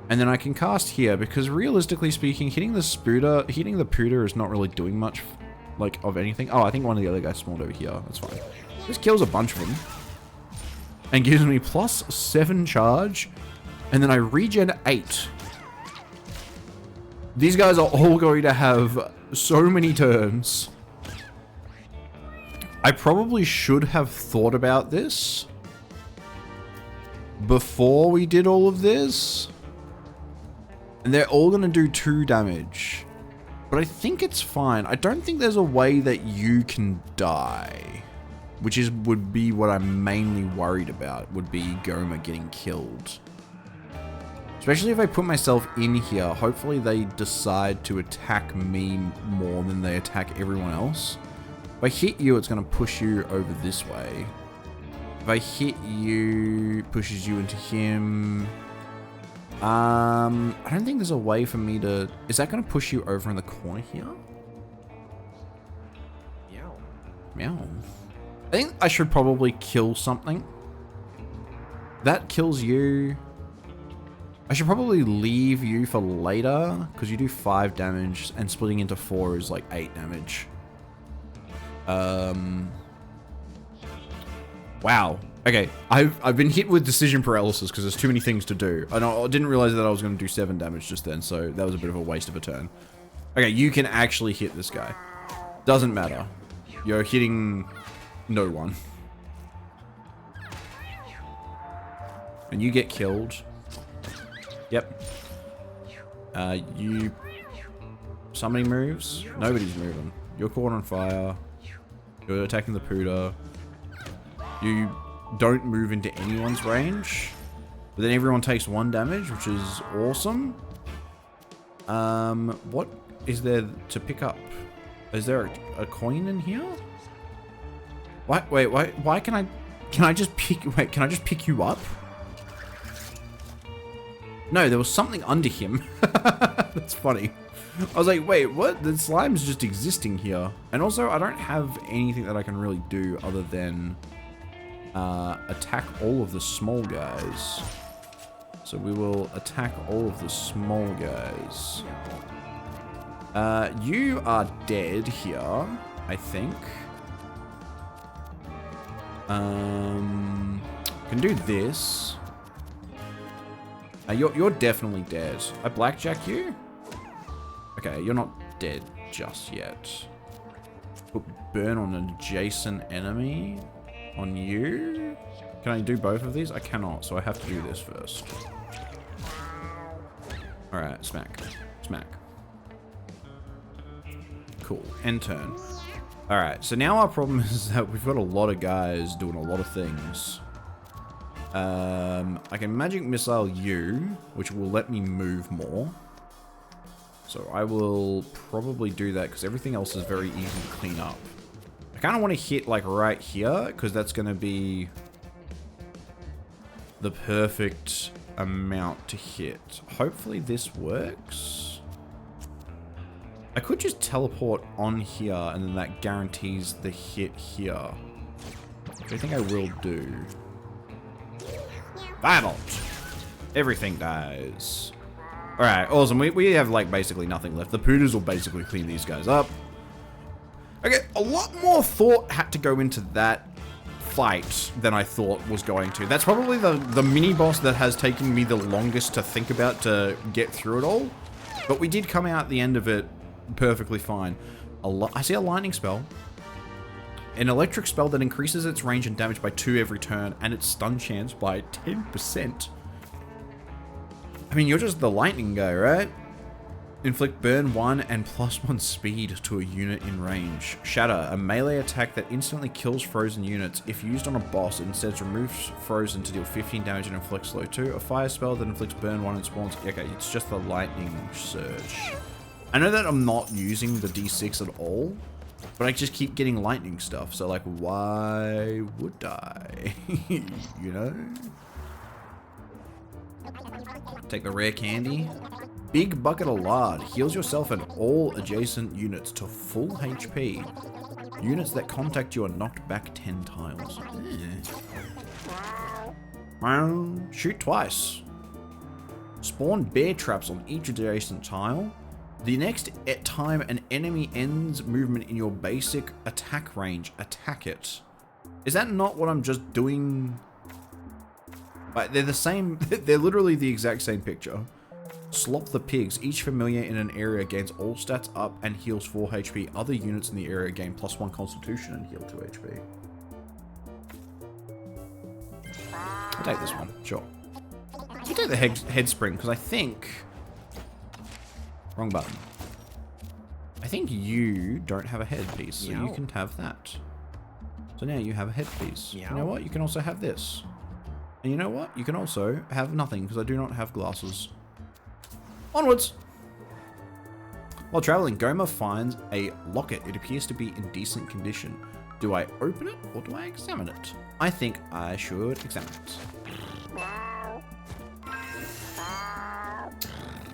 And then I can cast here, because realistically speaking, hitting the Pooter is not really doing much, like, of anything. Oh, I think one of the other guys spawned over here. That's fine. This kills a bunch of them. And gives me +7 charge And then I regen 8. These guys are all going to have so many turns. I probably should have thought about this before we did all of this. And they're all going to do 2 damage. But I think it's fine. I don't think there's a way that you can die. Which would be what I'm mainly worried about. Would be Goma getting killed. Especially if I put myself in here. Hopefully they decide to attack me more than they attack everyone else. If I hit you, it's going to push you over this way. If I hit you, pushes you into him. I don't think there's a way for me to... Is that going to push you over in the corner here? Meow. Meow. I think I should probably kill something. That kills you. I should probably leave you for later, because you do 5 damage, and splitting into 4 is like 8 damage. Wow. Okay, I've been hit with decision paralysis because there's too many things to do. I didn't realize that I was going to do 7 damage just then, so that was a bit of a waste of a turn. Okay, you can actually hit this guy. Doesn't matter. You're hitting no one. And you get killed. Yep. Somebody moves? Nobody's moving. You're caught on fire. You're attacking the Pooter. You don't move into anyone's range. But then everyone takes 1 damage, which is awesome. What is there to pick up? Is there a coin in here? Why can I just pick you up? No, there was something under him. That's funny. I was like, wait, what? The slime's just existing here. And also, I don't have anything that I can really do other than attack all of the small guys. So we will attack all of the small guys. You are dead here, I think. Can do this. You're definitely dead. I blackjack you? Okay, you're not dead just yet. Put burn on an adjacent enemy. On you? Can I do both of these? I cannot, so I have to do this first. Alright, smack. Smack. Cool. End turn. Alright, so now our problem is that we've got a lot of guys doing a lot of things. I can magic missile you, which will let me move more. So I will probably do that because everything else is very easy to clean up. I kind of want to hit like right here because that's going to be the perfect amount to hit. Hopefully this works. I could just teleport on here and then that guarantees the hit here. Which I think I will do. Firebolt! Everything dies. Alright, awesome. We have like basically nothing left. The Pooters will basically clean these guys up. Okay, a lot more thought had to go into that fight than I thought was going to. That's probably the mini-boss that has taken me the longest to think about to get through it all. But we did come out at the end of it perfectly fine. I see a lightning spell. An electric spell that increases its range and damage by 2 every turn, and its stun chance by 10%. I mean, you're just the lightning guy, right? Inflict burn 1 and +1 speed to a unit in range. Shatter, a melee attack that instantly kills frozen units. If used on a boss, it instead removes frozen to deal 15 damage and inflicts slow 2. A fire spell that inflicts burn 1 and spawns... Okay, it's just the lightning surge. I know that I'm not using the D6 at all, but I just keep getting lightning stuff. So, like, why would I? You know? Take the rare candy. Big bucket of lard. Heals yourself and all adjacent units to full HP. Units that contact you are knocked back 10 tiles. Shoot twice. Spawn bear traps on each adjacent tile. The next time an enemy ends movement in your basic attack range, attack it. Is that not what I'm just doing But they're the same. They're literally the exact same picture. Slop the Pigs. Each familiar in an area gains all stats up and heals 4 HP. Other units in the area gain +1 Constitution and heal 2 HP. I'll take this one. Sure. I'll take the head spring because I think... Wrong button. I think you don't have a headpiece, so you can have that. So now you have a headpiece. You know what? You can also have this. And you know what? You can also have nothing because I do not have glasses. Onwards! While traveling, Gomer finds a locket. It appears to be in decent condition. Do I open it or do I examine it? I think I should examine it.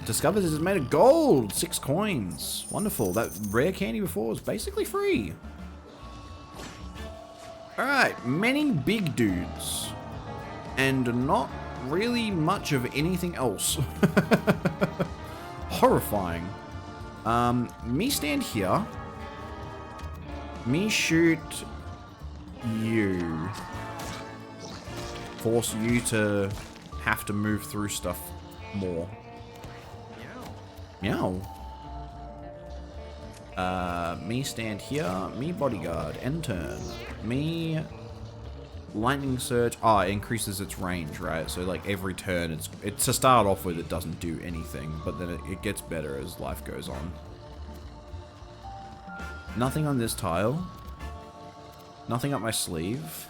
Discovers it is made of gold! 6 coins. Wonderful. That rare candy before was basically free. Alright, many big dudes. And not really much of anything else. Horrifying. Me stand here. Me shoot you. Force you to have to move through stuff more. Meow. Me stand here. Me bodyguard. End turn. Me lightning surge. Ah, it increases its range, right? So like every turn, it's to start off with, it doesn't do anything, but then it gets better as life goes on. Nothing on this tile. Nothing up my sleeve.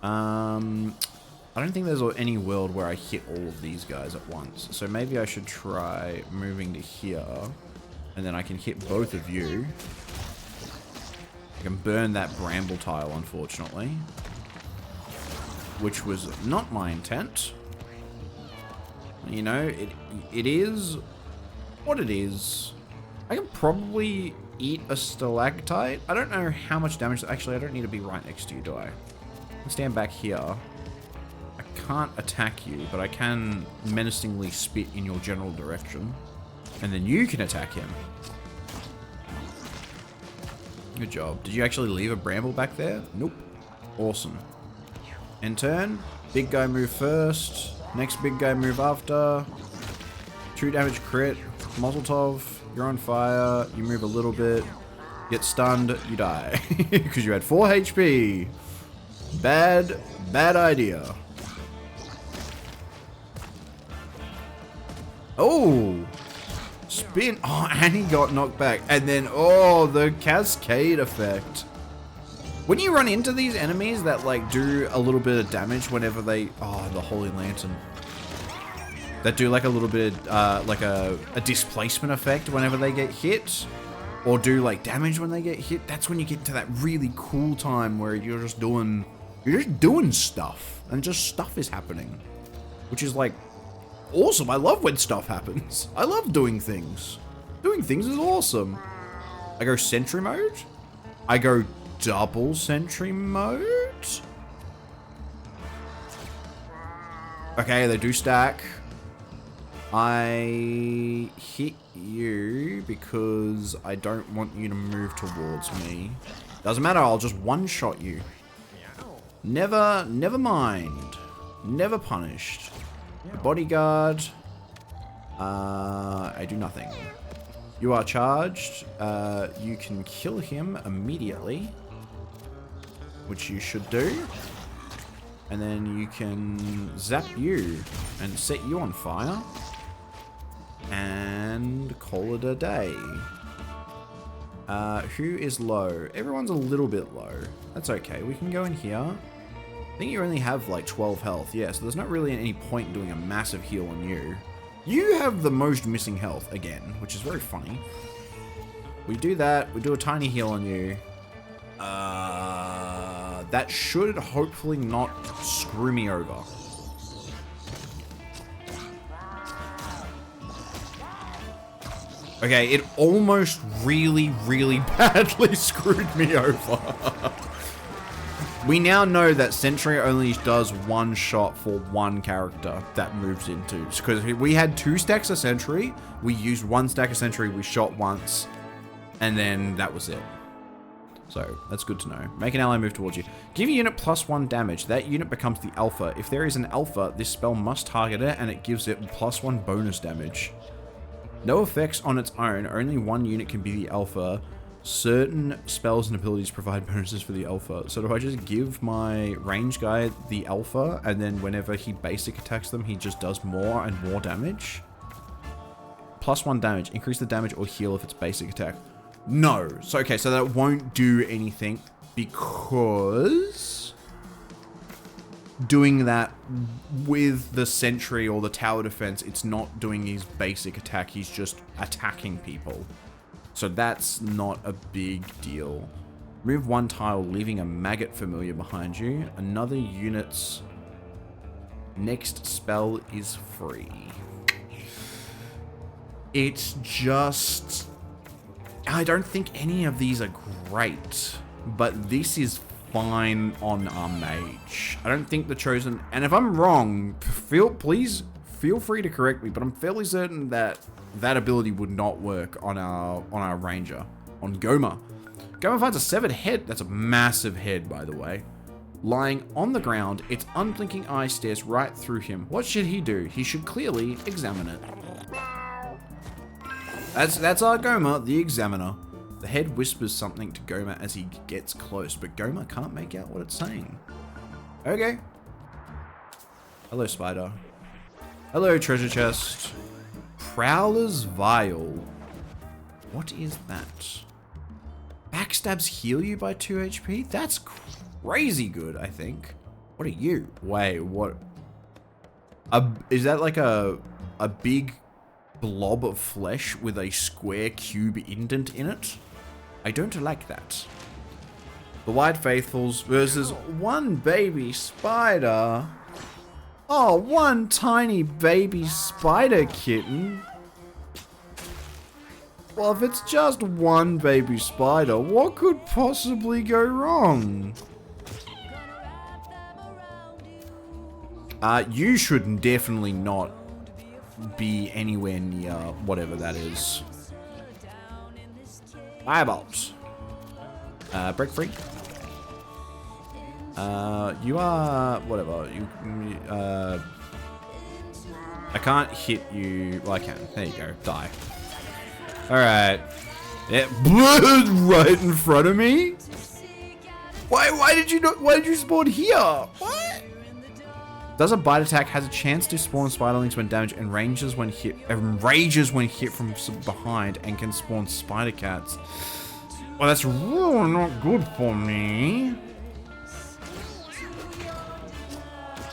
I don't think there's any world where I hit all of these guys at once. So maybe I should try moving to here. And then I can hit both of you. I can burn that bramble tile, unfortunately. Which was not my intent. You know, it is what it is. I can probably eat a stalactite. I don't know how much damage. Actually, I don't need to be right next to you, do I? I stand back here. I can't attack you, but I can menacingly spit in your general direction. And then you can attack him. Good job. Did you actually leave a bramble back there? Nope. Awesome. End turn. Big guy move first. Next big guy move after. 2 damage crit. Mazel tov. You're on fire. You move a little bit. Get stunned. You die. Because you had 4 HP. Bad idea. Oh! Spin. Oh, and he got knocked back. And then, oh, the cascade effect. When you run into these enemies that, like, do a little bit of damage whenever they... Oh, the Holy Lantern. That do, like, a little bit, like a displacement effect whenever they get hit. Or do, like, damage when they get hit. That's when you get to that really cool time where you're just doing stuff. And just stuff is happening. Which is, like... awesome. I love when stuff happens. I love doing things. Doing things is awesome. I go sentry mode. I go double sentry mode. Okay, they do stack. I hit you because I don't want you to move towards me. Doesn't matter, I'll just one-shot you. Never mind. Never punished. Bodyguard. I do nothing. You are charged. You can kill him immediately. Which you should do. And then you can zap you and set you on fire. And call it a day. Who is low? Everyone's a little bit low. That's okay. We can go in here. I think you only have like 12 health. Yeah, so there's not really any point in doing a massive heal on you. You have the most missing health again, which is very funny. We do that. We do a tiny heal on you. That should hopefully not screw me over. Okay, it almost really badly screwed me over. We now know that Sentry only does 1 shot for 1 character that moves into. Because we had 2 stacks of Sentry, we used 1 stack of Sentry, we shot once, and then that was it. So that's good to know. Make an ally move towards you. Give a unit +1 damage. That unit becomes the alpha. If there is an alpha, this spell must target it and it gives it +1 bonus damage. No effects on its own. Only one unit can be the alpha. Certain spells and abilities provide bonuses for the alpha. So do I just give my range guy the alpha and then whenever he basic attacks them, he just does more and more damage? +1 damage. Increase the damage or heal if it's basic attack. No. So, okay, so that won't do anything because doing that with the sentry or the tower defense, it's not doing his basic attack. He's just attacking people. So that's not a big deal. Move 1 tile, leaving a maggot familiar behind you. Another unit's next spell is free. It's just... I don't think any of these are great, but this is fine on our mage. I don't think the chosen... And if I'm wrong, please feel free to correct me, but I'm fairly certain that that ability would not work on our ranger, on Goma. Goma finds a severed head. That's a massive head, by the way. Lying on the ground, its unblinking eye stares right through him. What should he do? He should clearly examine it. That's our Goma, the examiner. The head whispers something to Goma as he gets close, but Goma can't make out what it's saying. Okay. Hello, spider. Hello, treasure chest. Prowler's Vial. What is that? Backstabs heal you by 2 HP? That's crazy good, I think. What are you? Wait, what? Is that like a big blob of flesh with a square cube indent in it? I don't like that. The White Faithfuls versus one baby spider. Oh, one tiny baby spider kitten. Well, if it's just one baby spider, what could possibly go wrong? You should definitely not be anywhere near whatever that is. Firebolts. Break free. You are whatever. I can't hit you. Well, I can. There you go. Die. All right. Yeah, right in front of me. Why did you not? Why did you spawn here? What? Does a bite attack has a chance to spawn spiderlings when damaged and rages when hit from behind and can spawn spider cats. Well, that's really not good for me.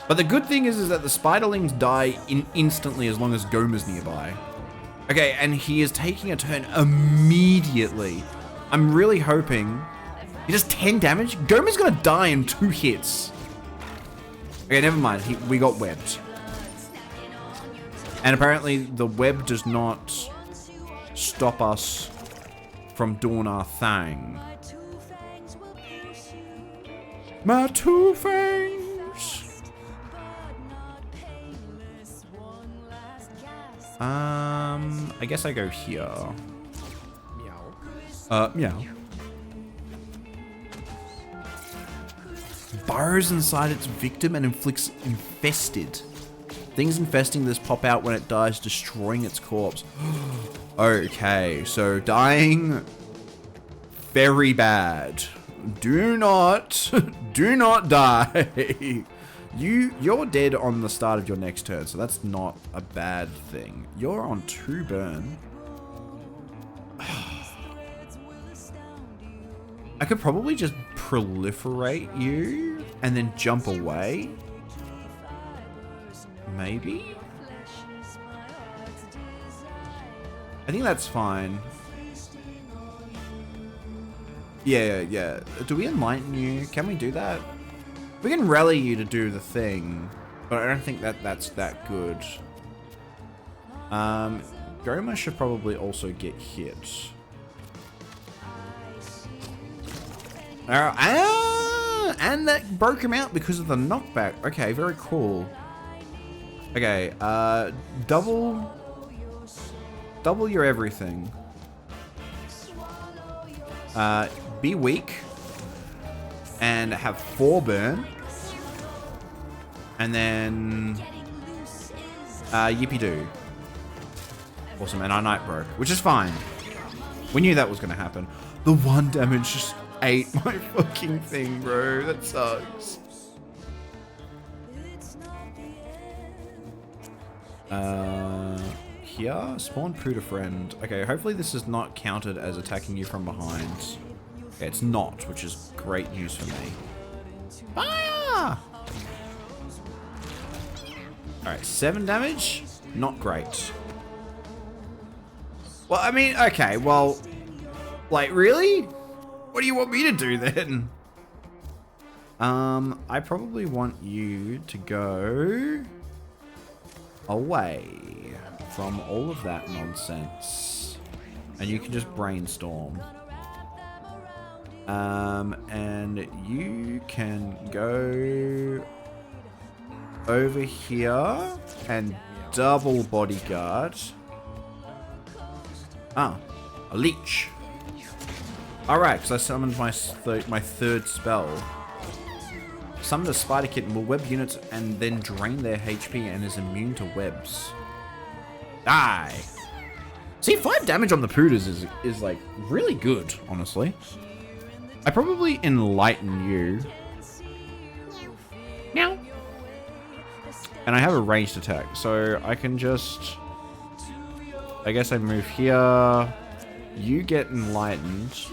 But the good thing is that the spiderlings die instantly as long as Goma's nearby. Okay, and he is taking a turn immediately. I'm really hoping he does 10 damage. Goma's gonna die in 2 hits. Okay, never mind. We got webbed. And apparently the web does not stop us from doing our thing. My 2 fangs. I guess I go here. Meow. Burrows inside its victim and inflicts infested. Things infesting this pop out when it dies, destroying its corpse. Okay, so dying very bad. Do not die. You're dead on the start of your next turn, so that's not a bad thing. You're on 2 burn. I could probably just proliferate you and then jump away. Maybe? I think that's fine. Yeah. Do we enlighten you? Can we do that? We can rally you to do the thing, but I don't think that's that good. Goma should probably also get hit. And that broke him out because of the knockback. Okay, very cool. Okay, double your everything. be weak and have 4 burn. And then Yippee Doo. Awesome, and our Knight broke, which is fine. We knew that was going to happen. The 1 damage just ate my fucking thing, bro. That sucks. Here, spawn Pooter friend. Okay, hopefully this is not counted as attacking you from behind. Okay, it's not, which is great news for me. Fire! Alright, 7 damage? Not great. Well, I mean, okay, well, like, really? What do you want me to do then? I probably want you to go away from all of that nonsense. And you can just brainstorm. And you can go over here and double bodyguard. Ah, a leech. Alright, because I summoned my third spell. Summon a spider kitten, will web units and then drain their HP and is immune to webs. Die! See, 5 damage on the Pooters is like really good, honestly. I probably enlighten you. Meow. And I have a ranged attack, so I can just... I guess I move here. You get enlightened.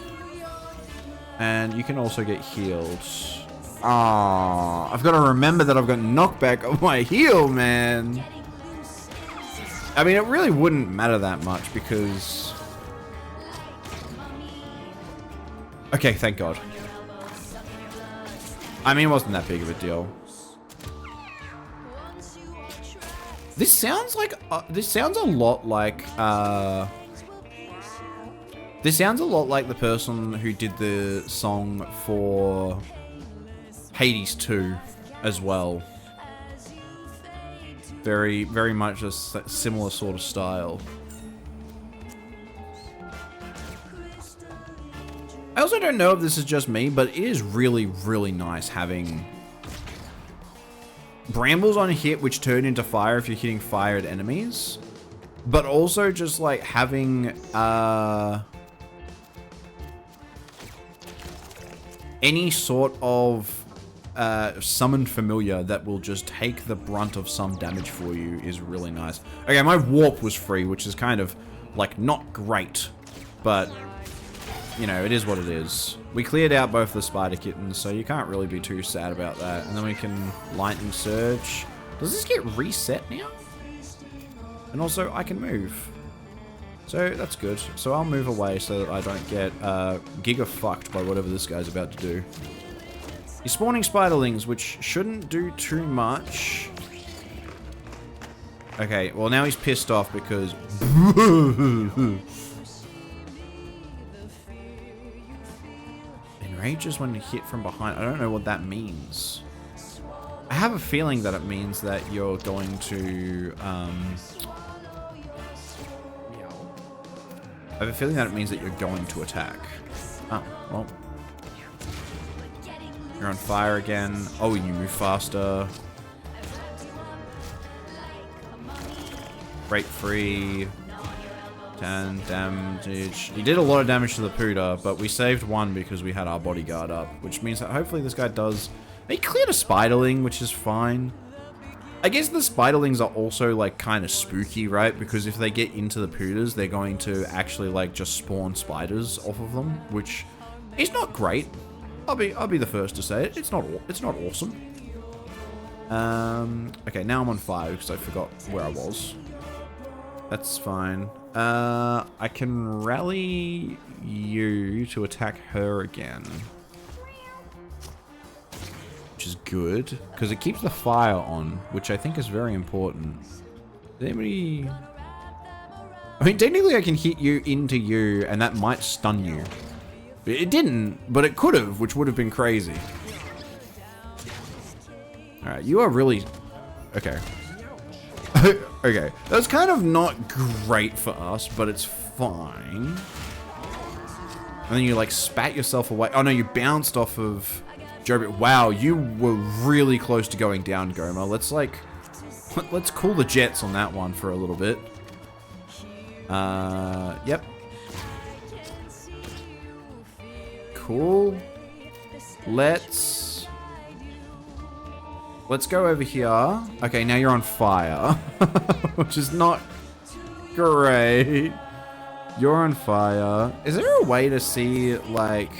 And you can also get healed. Ah, I've got to remember that I've got knockback on my heal, man. I mean, it really wouldn't matter that much because... Okay, thank God. I mean, it wasn't that big of a deal. This sounds like... this sounds a lot like... this sounds a lot like the person who did the song for Hades 2 as well. Very, very much a similar sort of style. I also don't know if this is just me, but it is really, really nice having brambles on hit which turn into fire if you're hitting fired enemies. But also just like having any sort of summoned familiar that will just take the brunt of some damage for you is really nice. Okay, my warp was free, which is kind of like not great, but you know, it is what it is. We cleared out both the spider kittens, so you can't really be too sad about that. And then we can lightning surge. Does this get reset now? And also I can move. So that's good. So I'll move away so that I don't get giga fucked by whatever this guy's about to do. He's spawning spiderlings, which shouldn't do too much. Okay, well now he's pissed off because... Enrages when hit from behind. I don't know what that means. I have a feeling that it means that you're going to... I have a feeling that it means that you're going to attack. Oh, well... You're on fire again. Oh, you move faster. Break free. 10 damage. He did a lot of damage to the Pooter, but we saved 1 because we had our bodyguard up, which means that hopefully this guy does... He cleared a spiderling, which is fine. I guess the spiderlings are also like kind of spooky, right? Because if they get into the Pooters, they're going to actually like just spawn spiders off of them, which is not great. I'll be the first to say it. It's not awesome. Okay, now I'm on fire because I forgot where I was. That's fine. I can rally you to attack her again, which is good because it keeps the fire on, which I think is very important. Did anybody? I mean, technically, I can hit you into you, and that might stun you. It didn't, but it could have, which would have been crazy. Alright, you are really... Okay. Okay, that's kind of not great for us, but it's fine. And then you like spat yourself away. Oh no, you bounced off of Jobit. Wow, you were really close to going down, Goma. Let's cool the jets on that one for a little bit. Yep. Cool. Let's go over here. Okay, now you're on fire, which is not great. You're on fire. Is there a way to see, like...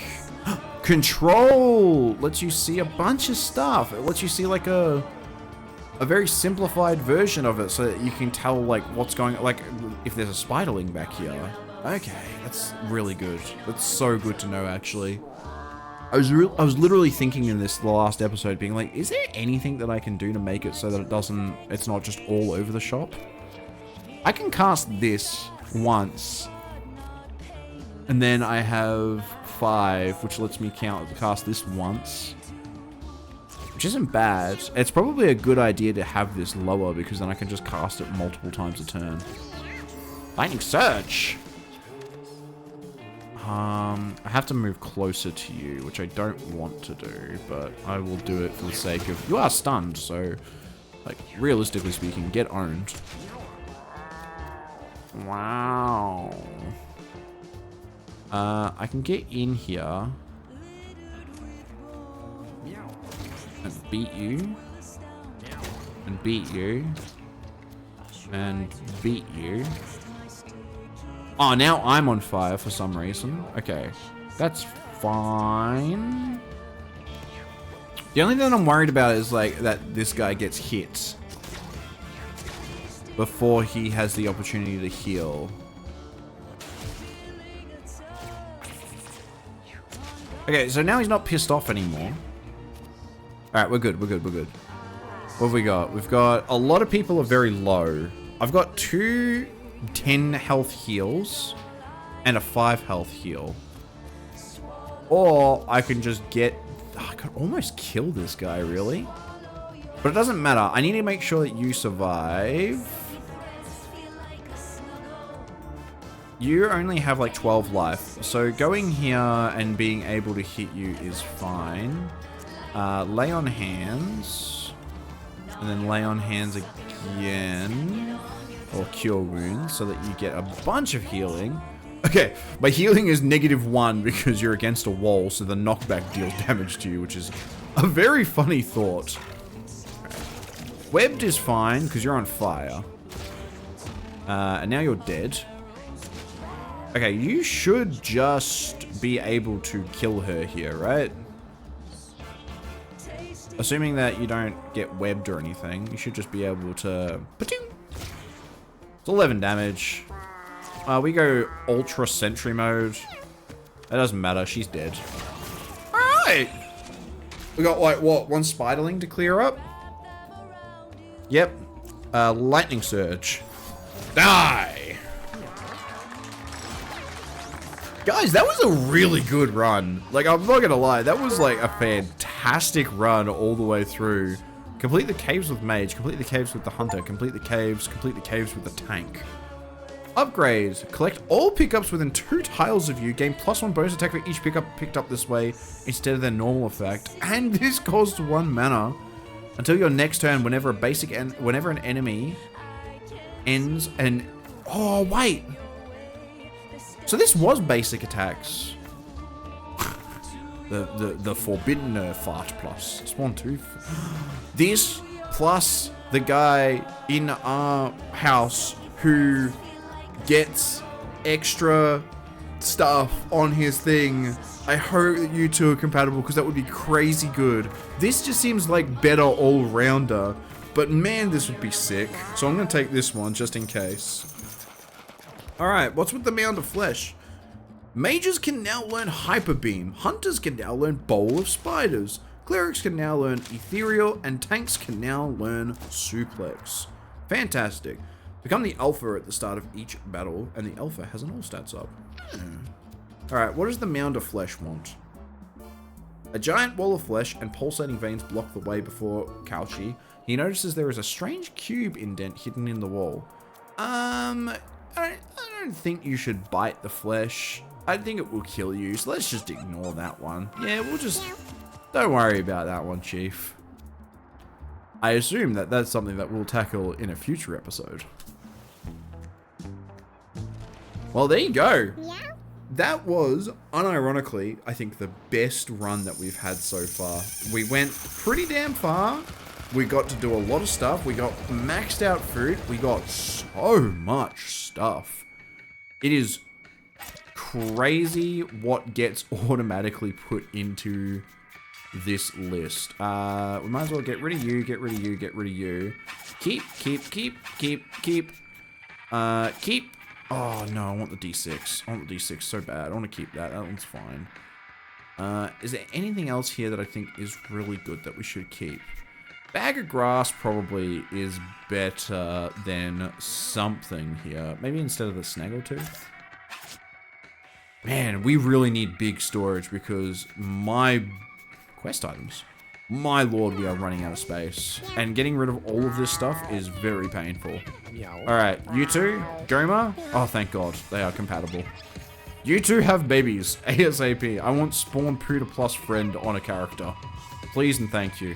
Control! Lets you see a bunch of stuff. It lets you see, like, a very simplified version of it so that you can tell, like, what's going... Like, if there's a spiderling back here. Okay, that's really good. That's so good to know, actually. I was literally thinking in the last episode, being like, is there anything that I can do to make it so that it's not just all over the shop? I can cast this once. And then I have 5, which lets me cast this once. Which isn't bad. It's probably a good idea to have this lower, because then I can just cast it multiple times a turn. Lightning Surge! I have to move closer to you, which I don't want to do, but I will do it for the sake of... You are stunned, so... Like, realistically speaking, get owned. Wow. I can get in here and beat you, and beat you, and beat you. Oh, now I'm on fire for some reason. Okay, that's fine. The only thing I'm worried about is like that this guy gets hit before he has the opportunity to heal. Okay, so now he's not pissed off anymore. Alright, we're good, we're good, we're good. What have we got? We've got a lot of people are very low. I've got 2 10 health heals and a 5 health heal. Or I can just get... I could almost kill this guy, really. But it doesn't matter. I need to make sure that you survive. You only have like 12 life. So going here and being able to hit you is fine. Lay on hands. And then lay on hands again. Or cure wounds so that you get a bunch of healing. Okay, my healing is -1 because you're against a wall, so the knockback deals damage to you, which is a very funny thought. Webbed is fine because you're on fire. And now you're dead. Okay, you should just be able to kill her here, right? Assuming that you don't get webbed or anything, you should just be able to... It's 11 damage. We go Ultra Sentry mode. That doesn't matter, she's dead. Alright! We got, like, what, 1 Spiderling to clear up? Yep. Lightning Surge. Die! Guys, that was a really good run. Like, I'm not gonna lie, that was, like, a fantastic run all the way through. Complete the caves with Mage, complete the caves with the Hunter, complete the caves with the Tank. Upgrades. Collect all pickups within 2 tiles of you. Gain +1 bonus attack for each pickup picked up this way instead of their normal effect. And this costs 1 mana. Until your next turn, whenever an enemy ends and... Oh, wait. So this was basic attacks. The Forbidden Fart plus. Spawn 2. This plus the guy in our house who gets extra stuff on his thing. I hope that you two are compatible because that would be crazy good. This just seems like better all-rounder, but man, this would be sick. So I'm going to take this one just in case. Alright, what's with the Mound of Flesh? Mages can now learn Hyper Beam, Hunters can now learn Bowl of Spiders, Clerics can now learn Ethereal, and Tanks can now learn Suplex. Fantastic. Become the Alpha at the start of each battle, and the Alpha has an all stats up. Alright, what does the Mound of Flesh want? A giant wall of flesh and pulsating veins block the way before Kalshi. He notices there is a strange cube indent hidden in the wall. I don't think you should bite the flesh. I think it will kill you, so let's just ignore that one. Yeah, we'll just... Don't worry about that one, Chief. I assume that that's something that we'll tackle in a future episode. Well, there you go. That was, unironically, I think the best run that we've had so far. We went pretty damn far. We got to do a lot of stuff. We got maxed out food. We got so much stuff. It is crazy what gets automatically put into this list. We might as well get rid of you, get rid of you, get rid of you. Keep. Oh, no, I want the D6. I want the D6 so bad. I want to keep that. That one's fine. Is there anything else here that I think is really good that we should keep? Bag of grass probably is better than something here. Maybe instead of the snaggletooth? Man, we really need big storage because my quest items. My lord, we are running out of space. And getting rid of all of this stuff is very painful. Alright, you two, Goma. Oh, thank God, they are compatible. You two have babies, ASAP. I want Spawn Pooter Plus friend on a character. Please and thank you.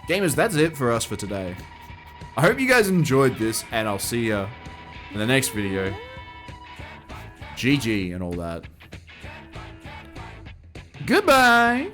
Gamers, that's it for us for today. I hope you guys enjoyed this, and I'll see ya in the next video. GG and all that. Goodbye!